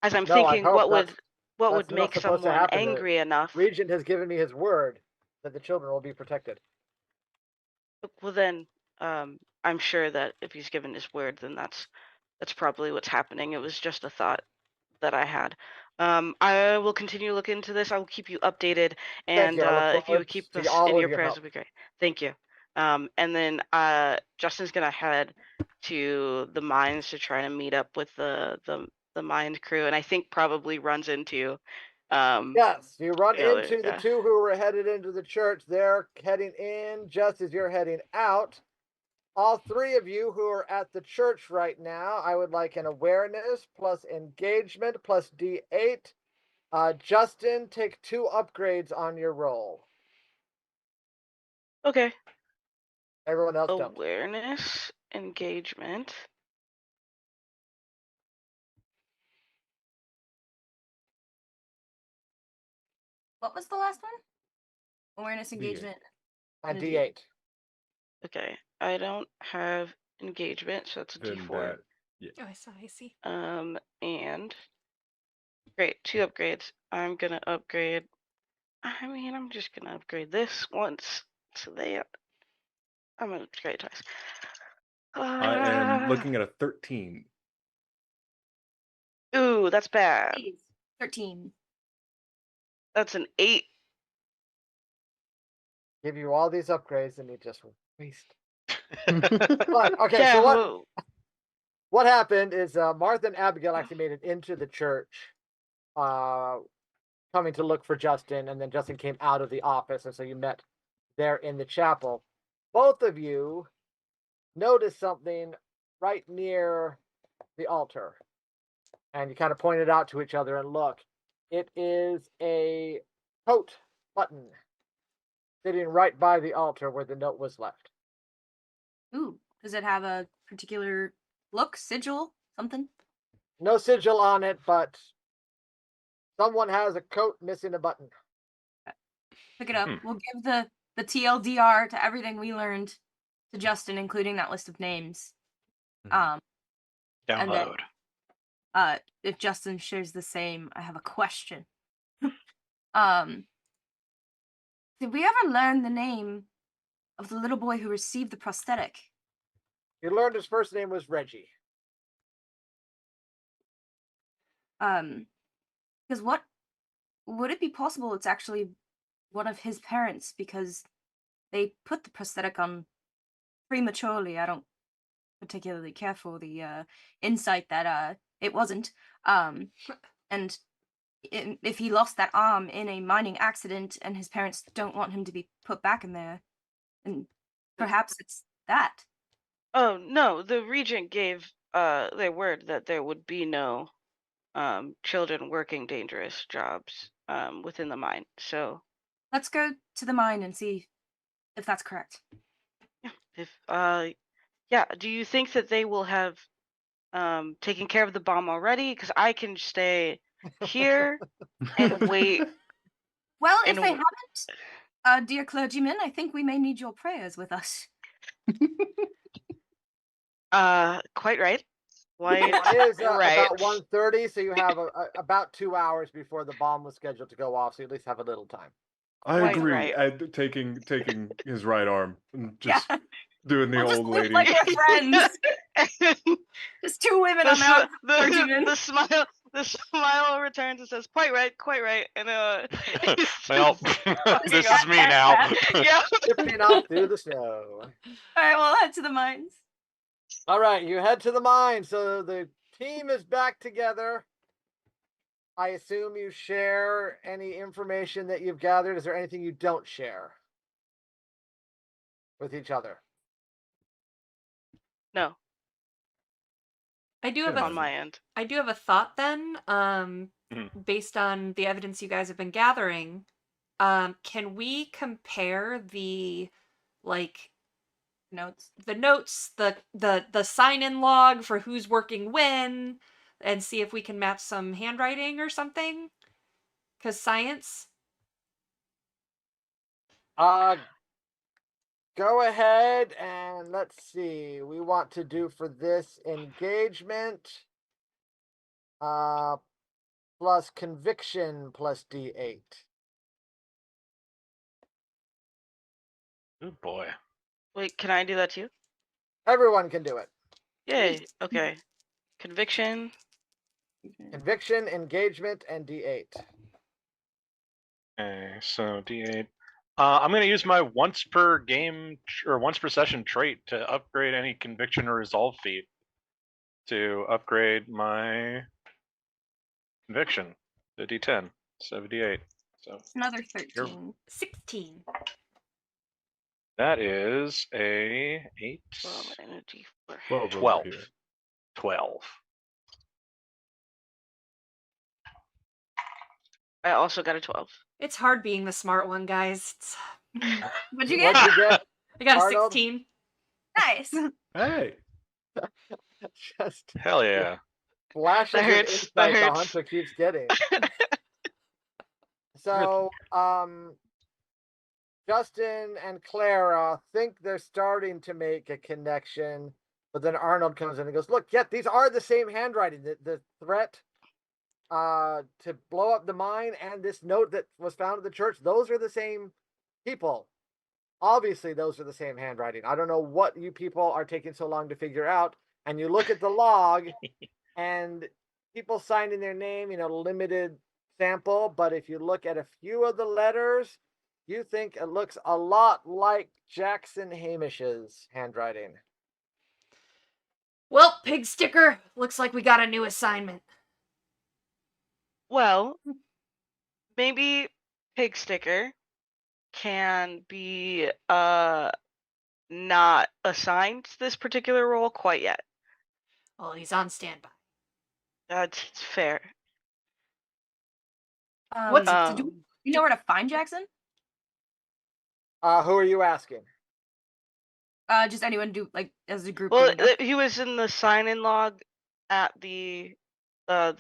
I'm No, I thinking, hope what would that's not make supposed to someone happen. The angry enough. Regent has given me his word that the children will be protected. Well, then, I'm sure that if he's given his word, then that's probably what's happening. It was just a thought that I had. I will continue to look into this. I will keep you updated, Thank and you. I look if you would forward keep to us in all your of your prayers, help. would be great. Thank you. And then Justin's gonna head to the mines to try to meet up with the mine crew, and I think probably runs into Yes, you run the other into the guy. two who were headed into the church. They're heading in just as you're heading out. All 3 of you who are at the church right now, I would like an awareness plus engagement plus D8. Justin, take 2 upgrades on your roll. Okay. Everyone else don't. Awareness, engagement. What was the last one? Awareness, engagement, And and a D8. Okay, I don't have engagement, so that's a Then D4. Oh, I see. And great, 2 upgrades. I'm gonna upgrade. I mean, I'm just gonna upgrade this once, so I'm gonna upgrade twice. I am Uh, looking at a 13. Ooh, that's bad. Please. 13. That's an 8. Give you all these upgrades and you just waste. But okay, Yeah. so what happened is Martha and Abigail actually made it into the church, uh, coming to look for Justin, and then Justin came out of the office, and so you met there in the chapel. Both of you noticed something right near the altar, and you kind of pointed out to each other and look. It is a coat button sitting right by the altar where the note was left. Ooh, does it have a particular look, sigil, something? No sigil on it, but someone has a coat missing a button. Pick it up. Hmm. We'll give the TLDR to everything we learned to Justin, including that list of names. Mhm. And then Download. if Justin shares the same, I have a question. um, did we ever learn the name of the little boy who received the prosthetic. You learned his first name was Reggie. Because what would it be possible it's actually one of his parents because they put the prosthetic on prematurely. I don't particularly care for the insight that it wasn't. And if he lost that arm in a mining accident and his parents don't want him to be put back in there, and perhaps it's that. Oh no, the Regent gave their word that there would be no children working dangerous jobs within the mine. So Let's go to the mine and see if that's correct. if yeah, do you think that they will have taken care of the bomb already? Because I can stay here and wait. Well, if And they w- haven't, dear clergyman, I think we may need your prayers with us. Quite right. It Quite is right. about 1:30, so you have about 2 hours before the bomb was scheduled to go off, so you at least have a little time. I Quite agree. right. And taking his right arm and Yeah, just doing the we'll just old live lady. like we're friends. Just two women on the clergyman. the smile returns and says, quite right, and Well, this is me now. yeah. Tipping off through the snow. All right, well, head to the mines. All right, you head to the mine. So the team is back together. I assume you share any information that you've gathered. Is there anything you don't share with each other? No, I do have Yeah. a on my end. I do have a thought then, based on the evidence you guys have been gathering. Can we compare the Notes. the sign-in log for who's working when, and see if we can match some handwriting or something? Because science. Go ahead and let's see. We want to do for this engagement plus conviction plus D8. Good boy. Wait, can I do that too? Everyone can do it. Yay. Okay. Conviction. Conviction, engagement, and D8. Okay, so D8. I'm going to use my once per game or once per session trait to upgrade any conviction or resolve feat to upgrade my conviction to D10, so D8. So Another 13. 16. that is a 8, 12 and a D4. 12. 12. Over here. 12. I also got a 12. It's hard being the smart one, guys. What'd you get? What'd you get? I got a Arnold? 16. Nice. Hey. Just Hell yeah. flashes That of hurts, insight that the hurts. hunter keeps getting. So, Justin and Clara think they're starting to make a connection, but then Arnold comes in and goes, "Look, yeah, these are the same handwriting. The threat to blow up the mine and this note that was found at the church, those are the same people. Obviously, those are the same handwriting. I don't know what you people are taking so long to figure out." And you look at the log and people signed in their name, limited sample, but if you look at a few of the letters, you think it looks a lot like Jackson Hamish's handwriting. Well, pig sticker, looks like we got a new assignment. Well, maybe Pig Sticker can be not assigned this particular role quite yet. Well, he's on standby. That's fair. What's- So do you know where to find Jackson? Who are you asking? Just anyone do as a group. Well, doing that? he was in the sign-in log at the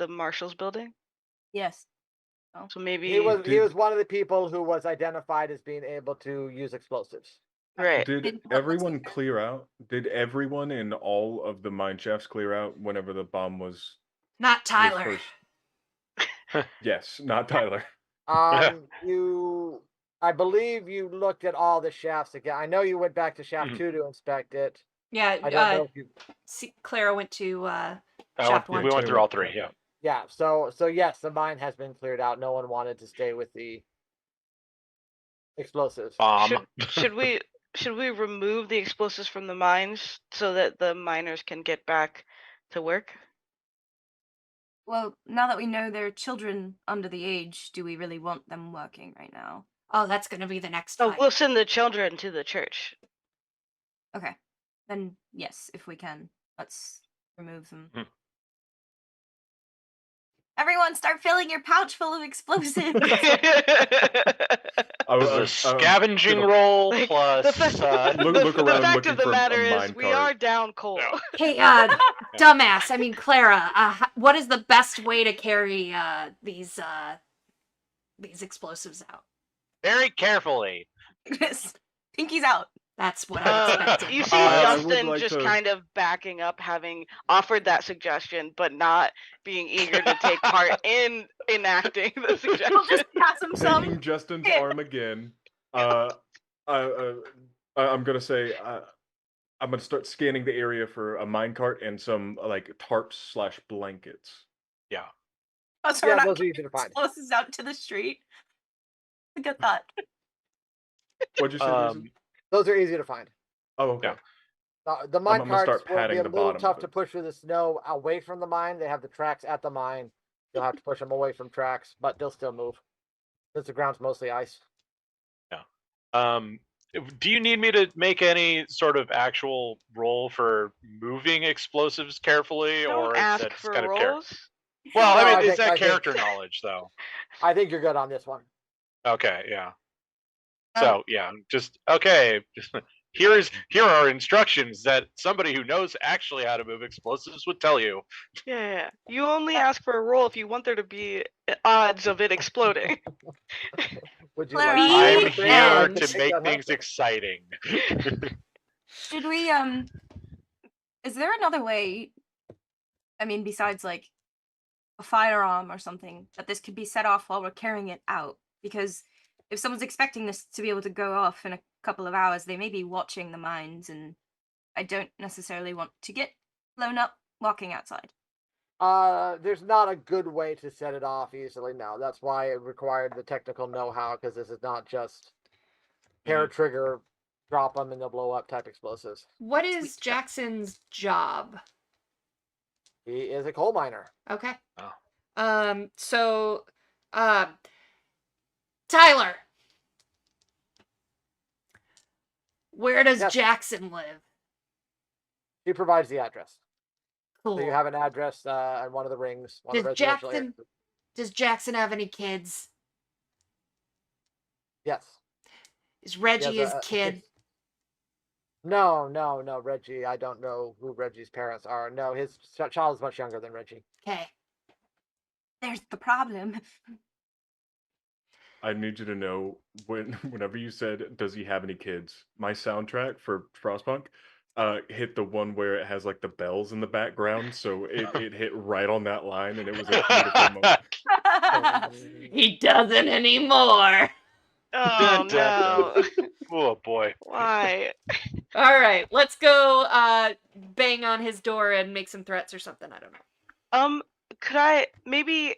marshal's building. Yes. So maybe He was one of the people who was identified as being able to use explosives. right. Did Did- everyone clear out? Did everyone in all of the mine shafts clear out whenever the bomb was Not Tyler. first? Yes, not Tyler. You I believe you looked at all the shafts again. I know you went back to shaft Mhm. 2 to inspect it. Yeah, I don't know if you. Clara went to shaft We one. went Too. through all three. Yeah. Yeah. So yes, the mine has been cleared out. No one wanted to stay with the explosives. Bomb. Should we remove the explosives from the mines so that the miners can get back to work? Well, now that we know there are children under the age, do we really want them working right now? Oh, that's gonna be the next Oh, fight. we'll send the children to the church. Okay. Then yes, if we can, let's remove them. Hmm. Everyone start filling your pouch full of explosives. I This is a was scavenging gonna roll Like, plus. the fact, look the around fact looking of the for a matter is, mine we cart. are down coal. Yeah. Hey, dumbass. I mean, Clara. What is the best way to carry these explosives out? Very carefully. Pinky's out. That's what I expected. You see I would Justin like just to- kind of backing up, having offered that suggestion, but not being eager to take part in enacting the suggestion. We'll just pass him some. Taking Justin's arm again. I'm gonna say I'm gonna start scanning the area for a minecart and some like tarps/blankets. Yeah. Oh, so Yeah, we're not those are getting easy to find. explosives out to the street. Look at that. What'd you say? Reason? Those are easy to find. Oh, okay. Yeah. The mine gonna start carts will be patting a the little bottom tough of to it. push through the snow away from the mine. They have the tracks at the mine. You'll have to push them away from tracks, but they'll still move. Since the ground's mostly ice. Do you need me to make any sort of actual roll for moving explosives carefully, Don't or is ask that just for kind of rolls. Well, No, I I mean, is think- that I think- character knowledge though? I think you're good on this one. Okay, yeah. So yeah, just okay. Here are instructions that somebody who knows actually how to move explosives would tell you. Yeah. You only ask for a roll if you want there to be odds of it exploding. Would you Clara, like? The I'm to end. here take to that make up? things exciting. Should we is there another way, I mean, besides like a firearm or something, that this could be set off while we're carrying it out? Because if someone's expecting this to be able to go off in a couple of hours, they may be watching the mines, and I don't necessarily want to get blown up walking outside. There's not a good way to set it off easily. No, that's why it required the technical know-how, because this is not just hair trigger, drop them and they'll blow up type explosives. What is Jackson's job? He is a coal miner. Okay. Oh. So, Tyler, where does Yes. Jackson live? He provides the address. Cool. So you have an address on one of the rings. One of the Does residential Jackson? areas. Does Jackson have any kids? Yes. Is He Reggie has his kid? No, Reggie. I don't know who Reggie's parents are. No, his child is much younger than Reggie. Okay. There's the problem. I need you to know whenever you said, "Does he have any kids?" My soundtrack for Frostpunk hit the one where it has like the bells in the background, so it hit right on that line, and it was a beautiful moment. He doesn't anymore. Oh Dun, dun, no. Oh boy. Why? All right, let's go bang on his door and make some threats or something. I don't know. Could I maybe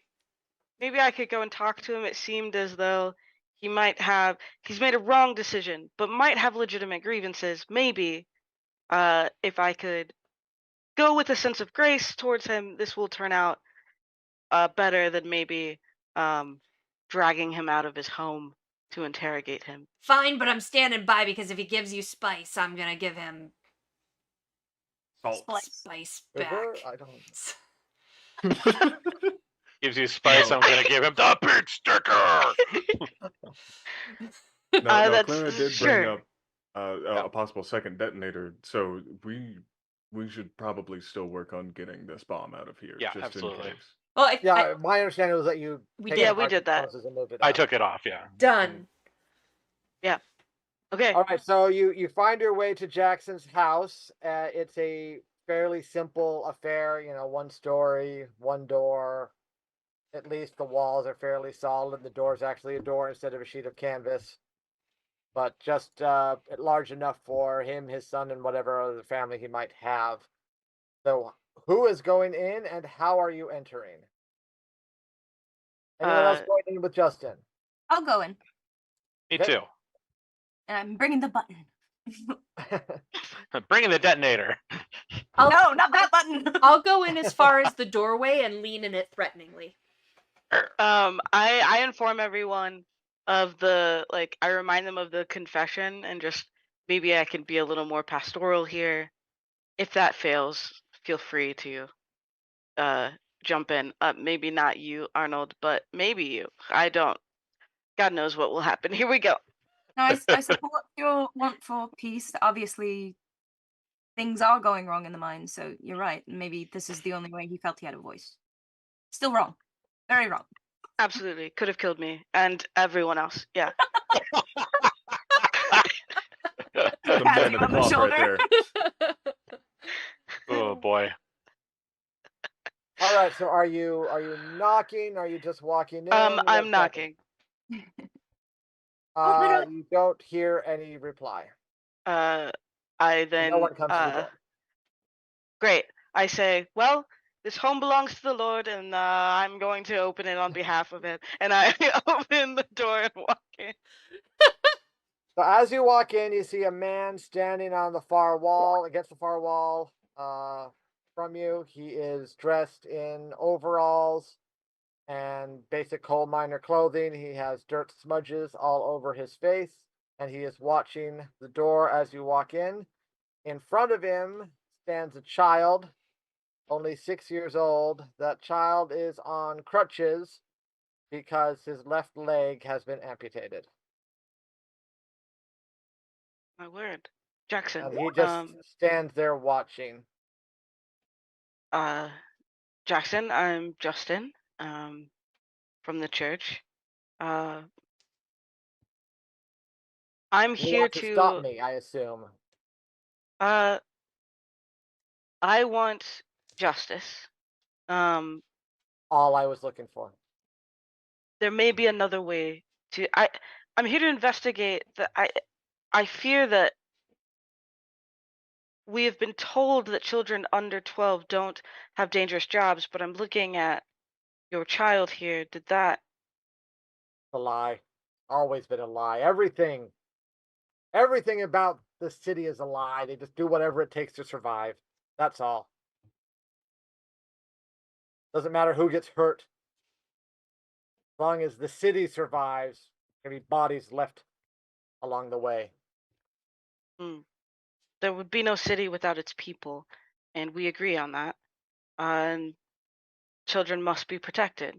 I could go and talk to him. It seemed as though he's made a wrong decision, but might have legitimate grievances. Maybe if I could go with a sense of grace towards him, this will turn out better than maybe dragging him out of his home to interrogate him. Fine, but I'm standing by because if he gives you spice, I'm gonna give him Salt. spice Sugar? back. I don't. Gives you spice, I'm gonna give him the big sticker. No, That's Clara did sure. bring up a possible second detonator, so we should probably still work on getting this bomb out of here, Yeah, just absolutely. in case. Well, Yeah, my understanding was that you. We take did. it Yeah, we apart did that. and moved it I out. took it off, yeah. done. Okay. All right, so you find your way to Jackson's house. It's a fairly simple affair. You know, one story, one door. At least the walls are fairly solid. The door is actually a door instead of a sheet of canvas. but just large enough for him, his son, and whatever other family he might have. So, who is going in, and how are you entering? Anyone else Uh, going in with Justin? I'll go in, Me Okay. too. and I'm bringing the button. Bringing the detonator. I'll, No, not that button. I'll go in as far as the doorway and lean in it threateningly. I inform everyone of the I remind them of the confession and just maybe I can be a little more pastoral here. If that fails, feel free to jump in. Maybe not you, Arnold, but maybe you. I don't. God knows what will happen. Here we go. No, I support your want for peace. Obviously, things are going wrong in the mine, so you're right. Maybe this is the only way he felt he had a voice. Still wrong. Very wrong. Absolutely. Could have killed me and everyone else. Yeah. The Pat man you in the on the cloth right shoulder. there. Oh boy. All right. So, are you knocking? Are you just walking in? I'm What's happening? knocking. You don't hear any reply. I then No one comes to the door. Great. I say, well, this home belongs to the Lord, and I'm going to open it on behalf of it. And I open the door and walk in. So as you walk in, you see a man standing on the far wall, against the far wall, from you. He is dressed in overalls and basic coal miner clothing. He has dirt smudges all over his face, and he is watching the door as you walk in. In front of him stands a child, only 6 years old. That child is on crutches because his left leg has been amputated. My word. Jackson. And he just stands there watching. Jackson, I'm Justin, from the church. I'm You here want to stop me, I assume. I want justice. All I was looking for. There may be another way to I'm here to investigate that I fear that we have been told that children under 12 don't have dangerous jobs, but I'm looking at your child here. Did that A lie. Always been a lie. Everything about the city is a lie. They just do whatever it takes to survive. That's all. Doesn't matter who gets hurt. As long as the city survives, there can be bodies left along the way. there would be no city without its people, and we agree on that. And children must be protected.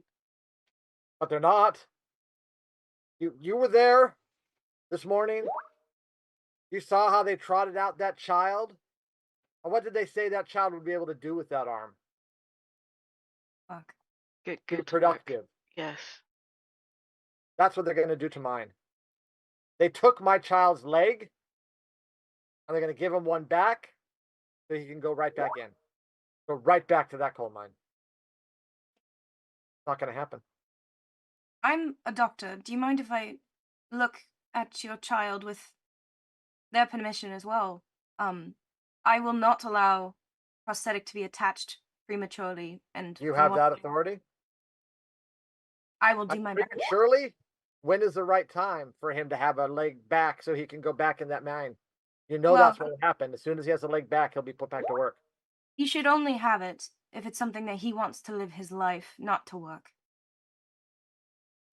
But they're not. You were there this morning. You saw how they trotted out that child. And what did they say that child would be able to do with that arm? Fuck. Good Be work. productive. Yes. That's what they're going to do to mine. They took my child's leg, and they're going to give him one back so he can go right back in. Go right back to that coal mine. Not going to happen. I'm a doctor. Do you mind if I look at your child with their permission as well? I will not allow prosthetic to be attached prematurely, and You I have want- that authority? I will do my best. Surely, when is the right time for him to have a leg back so he can go back in that mine? You know that's what will happen. As soon as he has a leg back, he'll be put back to work. He should only have it if it's something that he wants to live his life, not to work.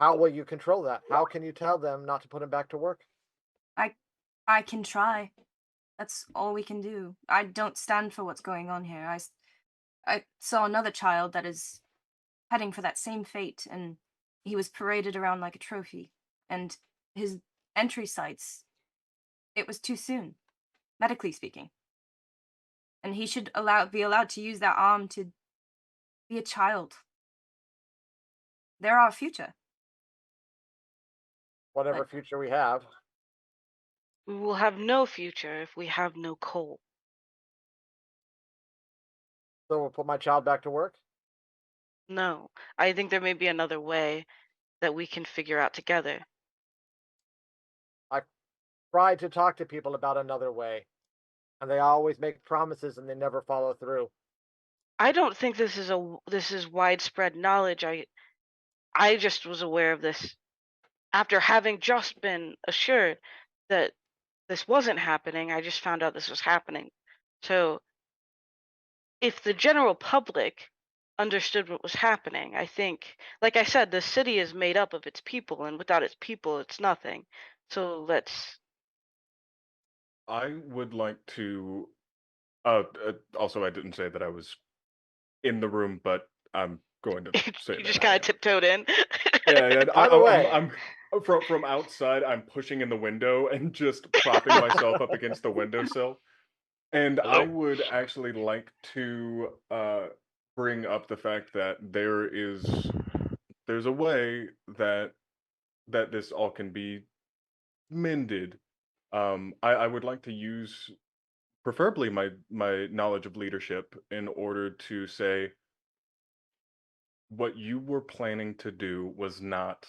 How will you control that? How can you tell them not to put him back to work? I can try. That's all we can do. I don't stand for what's going on here. I saw another child that is heading for that same fate, and he was paraded around like a trophy. And his entry sites, it was too soon, medically speaking. And he should be allowed to use that arm to be a child. They're our future. Whatever Like- future we have. We will have no future if we have no coal. So we'll put my child back to work? No. I think there may be another way that we can figure out together. tried to talk to people about another way, and they always make promises and they never follow through. I don't think this is widespread knowledge. I just was aware of this after having just been assured that this wasn't happening. I just found out this was happening. So if the general public understood what was happening, I think, like I said, the city is made up of its people, and without its people, it's nothing. So let's. I would like to. Also, I didn't say that I was in the room, but I'm going to say You that just I kind am. of tiptoed in. Yeah. By the way, I'm from outside. I'm pushing in the window and just propping myself up against the windowsill. And I Hello. would actually like to bring up the fact that there's a way that this all can be mended. I would like to use preferably my knowledge of leadership in order to say what you were planning to do was not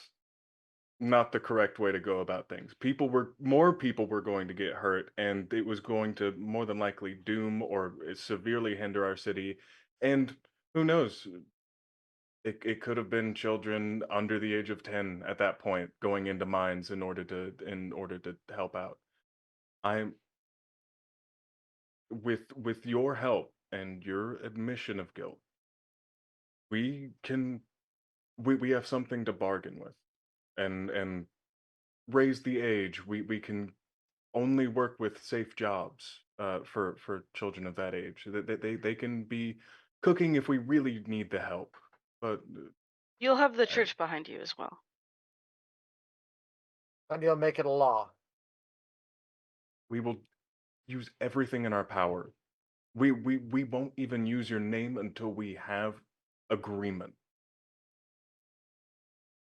the correct way to go about things. More people were going to get hurt, and it was going to more than likely doom or severely hinder our city. And who knows? It could have been children under the age of 10 at that point going into mines in order to help out. I'm with your help and your admission of guilt, we can we have something to bargain with, and raise the age. We can only work with safe jobs for children of that age. They can be cooking if we really need the help. But You'll have the I- church behind you as well. and you'll make it a law. we will use everything in our power. We won't even use your name until we have agreement.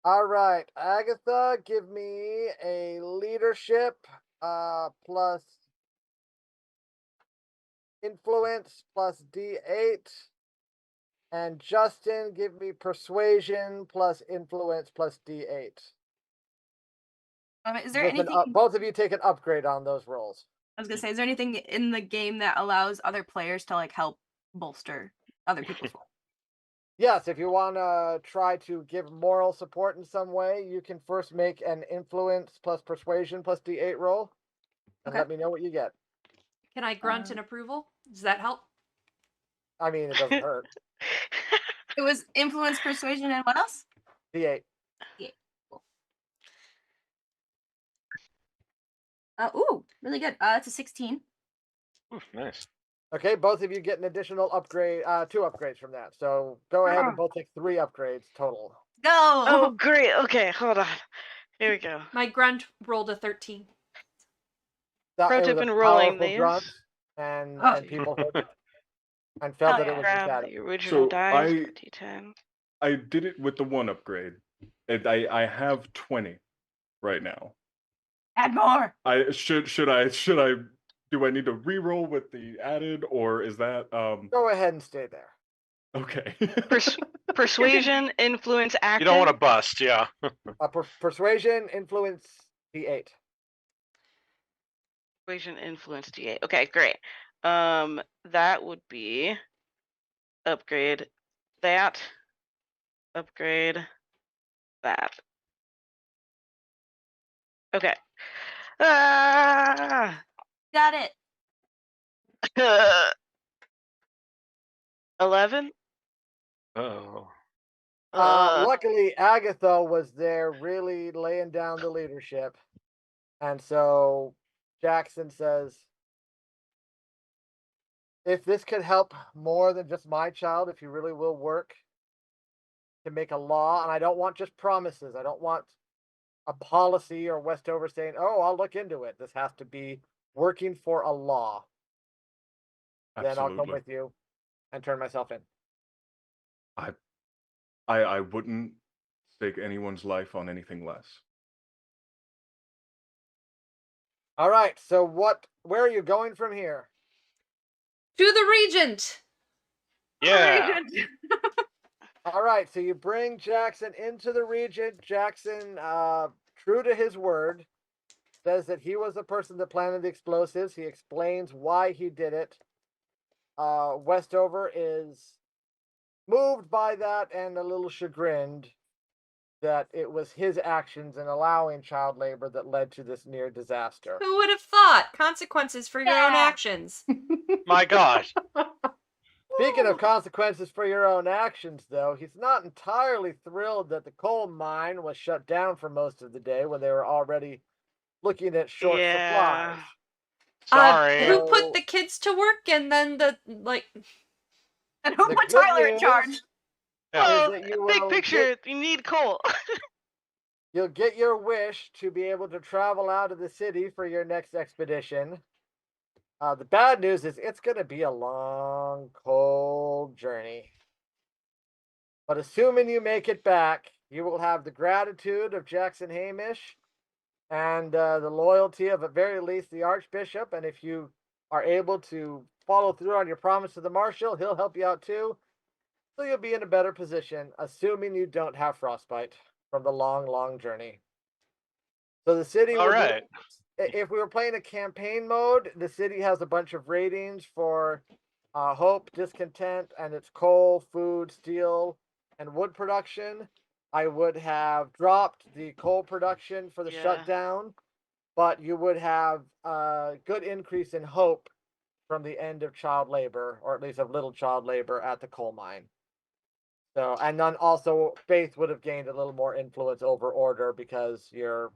All right, Agatha, give me a leadership plus influence plus D8. And Justin, give me persuasion plus influence plus D8. Is there With anything? both of you take an upgrade on those rolls. I was gonna say, is there anything in the game that allows other players to like help bolster other people's roll? Yes, if you want to try to give moral support in some way, you can first make an influence plus persuasion plus D8 roll, and Okay. let me know what you get. Can I grunt in approval? Does that help? I mean, it doesn't hurt. It was influence, persuasion, and what else? D8. Yeah. Cool. Ooh, really good. It's a 16. Ooh, nice. Okay, both of you get an additional upgrade, 2 upgrades from that. So go ahead and both take 3 upgrades total. Go. Oh, great. Okay, hold on. Here we go. My grunt rolled a 13. Pro It was tip a in rolling powerful these. grunt, and Oh. people heard it and felt Hell that it yeah. was Grab emphatic. the original So dice, D10. I did it with the 1 upgrade. I have 20 right now. Add more. Should I do I need to re-roll with the added, or is that Go ahead and stay there. okay? Persuasion, influence, acting. You don't want to bust, yeah. Persuasion, influence, D8. Persuasion, influence, D8. Okay, great. That would be upgrade that, upgrade that. Okay. Ah! Got it. 11. Oh. Luckily, Agatha was there really laying down the leadership. And so Jackson says, if this could help more than just my child, if you really will work to make a law, and I don't want just promises, I don't want a policy or Westover saying, oh, I'll look into it. This has to be working for a law. Then I'll come Absolutely. with you and turn myself in. I wouldn't stake anyone's life on anything less. All right. So where are you going from here? To the Regent! Yeah. All right. So you bring Jackson into the Regent. Jackson, true to his word, says that he was the person that planted the explosives. He explains why he did it. Westover is moved by that and a little chagrined that it was his actions in allowing child labor that led to this near disaster. Who would have thought? Consequences for your own Yeah. actions. My gosh. Speaking of consequences for your own actions, though, he's not entirely thrilled that the coal mine was shut down for most of the day when they were already looking at short Yeah. supplies. Sorry. Who put the kids to work and then And who The put good Tyler in news charge? Yeah. Well, that you big will picture, you need coal. You'll get your wish to be able to travel out of the city for your next expedition. The bad news is it's going to be a long, cold journey. But assuming you make it back, you will have the gratitude of Jackson Hamish and the loyalty of, at very least, the Archbishop. And if you are able to follow through on your promise to the Marshal, he'll help you out too. So you'll be in a better position, assuming you don't have frostbite from the long, long journey. So the city All will right. if we were playing a campaign mode, the city has a bunch of ratings for hope, discontent, and its coal, food, steel, and wood production. I would have dropped the coal production for the Yeah. shutdown, but you would have a good increase in hope from the end of child labor, or at least of little child labor at the coal mine. So, and then also faith would have gained a little more influence over order because you're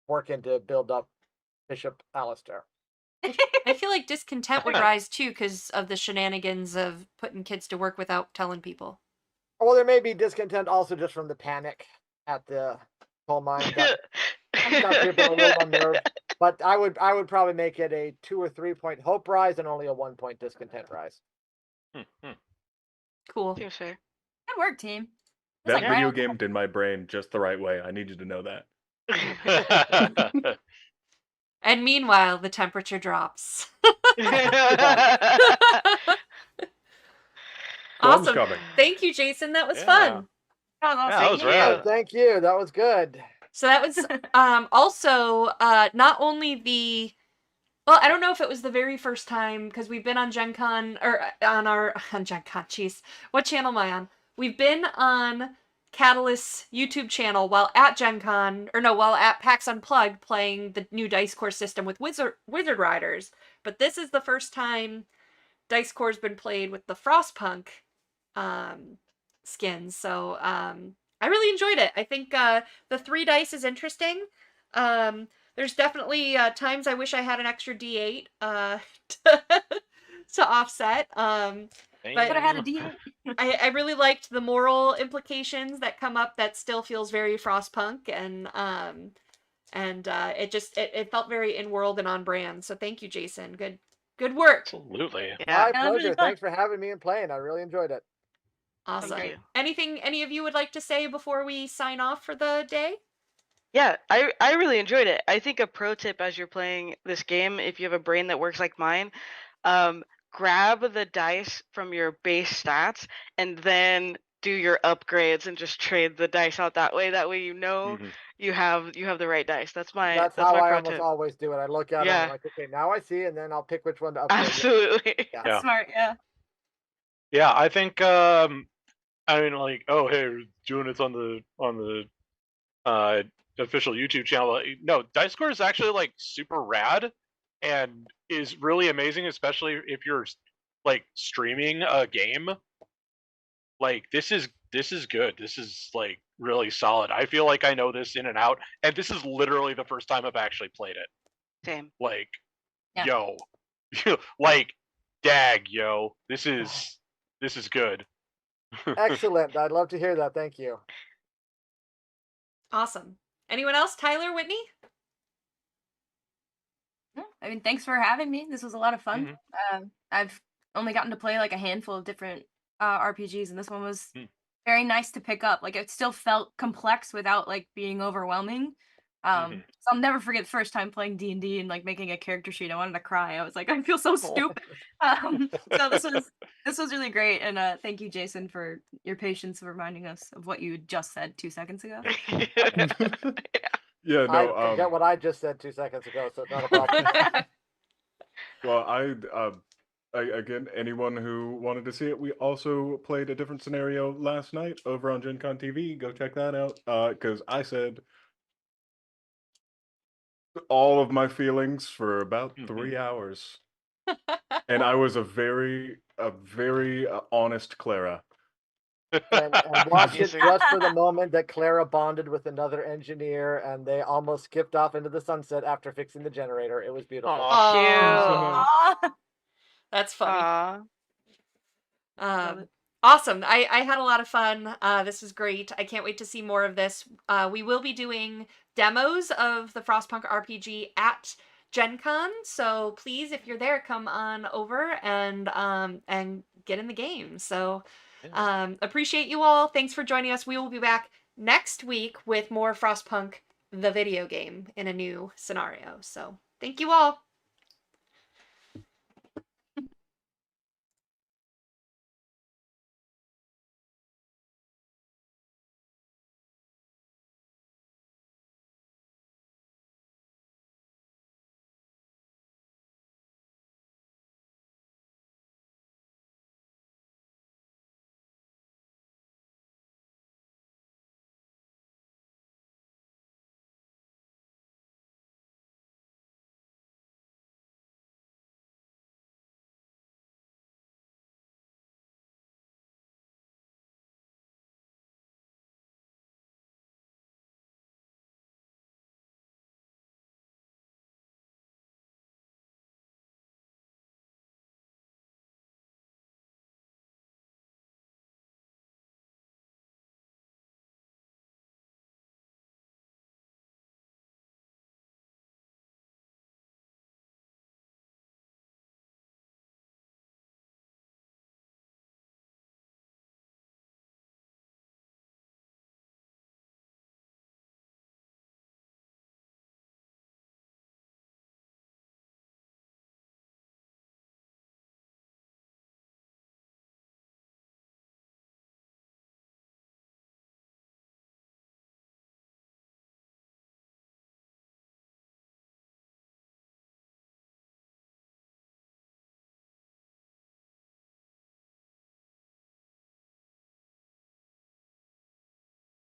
working to build up Bishop Alistair. I feel like discontent would rise too because of the shenanigans of putting kids to work without telling people. Well, there may be discontent also just from the panic at the coal mine that got people a little unnerved. But I would probably make it a 2 or 3 point hope rise and only a 1 point discontent rise. Cool. Seems fair. Good work, team. It's That like right video on the game did my brain just the right way. I need you to know that. And meanwhile, the temperature drops. Storm's Awesome. coming. Thank you, Jason. That was Yeah. fun. That was awesome. that was Thank rad. you. Thank you. That was good. So that was also not only the well, I don't know if it was the very first time because we've been on Gen Con or on Gen Con. Jeez, what channel am I on? We've been on Catalyst's YouTube channel while at Gen Con, while at PAX Unplugged playing the new Dice Core system with Wizard Riders. But this is the first time Dice Core's been played with the Frostpunk skins. So I really enjoyed it. I think the 3 dice is interesting. There's definitely times I wish I had an extra D8 to offset. Thank Could have had a you. D8. I really liked the moral implications that come up that still feels very Frostpunk and it felt very in world and on brand. So thank you, Jason. Good work. Absolutely. Yeah. My that was pleasure. really fun. Thanks for having me and playing. I really enjoyed it. Awesome. Thank you. Anything any of you would like to say before we sign off for the day? Yeah, I really enjoyed it. I think a pro tip as you're playing this game, if you have a brain that works like mine, grab the dice from your base stats and then do your upgrades and just trade the dice out that way. That way you know Mhm. you have the right dice. That's That's my how I pro almost tip. always do it. I look at them Yeah. and I'm like, okay, now I see, and then I'll pick which one to upgrade. Absolutely. Yeah. Yeah. Smart, yeah. Yeah, I think I mean like, oh hey, we're doing this on the official YouTube channel. No, Dice Core is actually like super rad and is really amazing, especially if you're like streaming a game. Like this is good. This is like really solid. I feel like I know this in and out, and this is literally the first time I've actually played it. Same. Like, Yeah. yo, like, dag, yo, this is good. Excellent. I'd love to hear that. Thank you. Awesome. Anyone else? Tyler, Whitney? Yeah, I mean, thanks for having me. This was a lot of fun. Mhm. I've only gotten to play like a handful of different RPGs, and this one was Hmm. very nice to pick up. Like it still felt complex without like being overwhelming. Mhm. So I'll never forget the first time playing D&D and like making a character sheet. I wanted to cry. I was like, I feel so stupid. So this was really great, and thank you, Jason, for your patience reminding us of what you just said 2 seconds ago. Yeah. Yeah, I no. forget what I just said 2 seconds ago, so it's not a problem. Well, again, anyone who wanted to see it, we also played a different scenario last night over on Gen Con TV. Go check that out. Because I said all of my feelings for about 3 hours, and I was a very honest Clara. And watch it Amazing. just for the moment that Clara bonded with another engineer and they almost skipped off into the sunset after fixing the generator. It was beautiful. Aw. Aw, Aw. that's funny. Aw. Love Um, it. awesome. I had a lot of fun. This was great. I can't wait to see more of this. We will be doing demos of the Frostpunk RPG at Gen Con, so please, if you're there, come on over and get in the game. So appreciate you all. Thanks for joining us. We will be back next week with more Frostpunk, the video game, in a new scenario. So thank you all.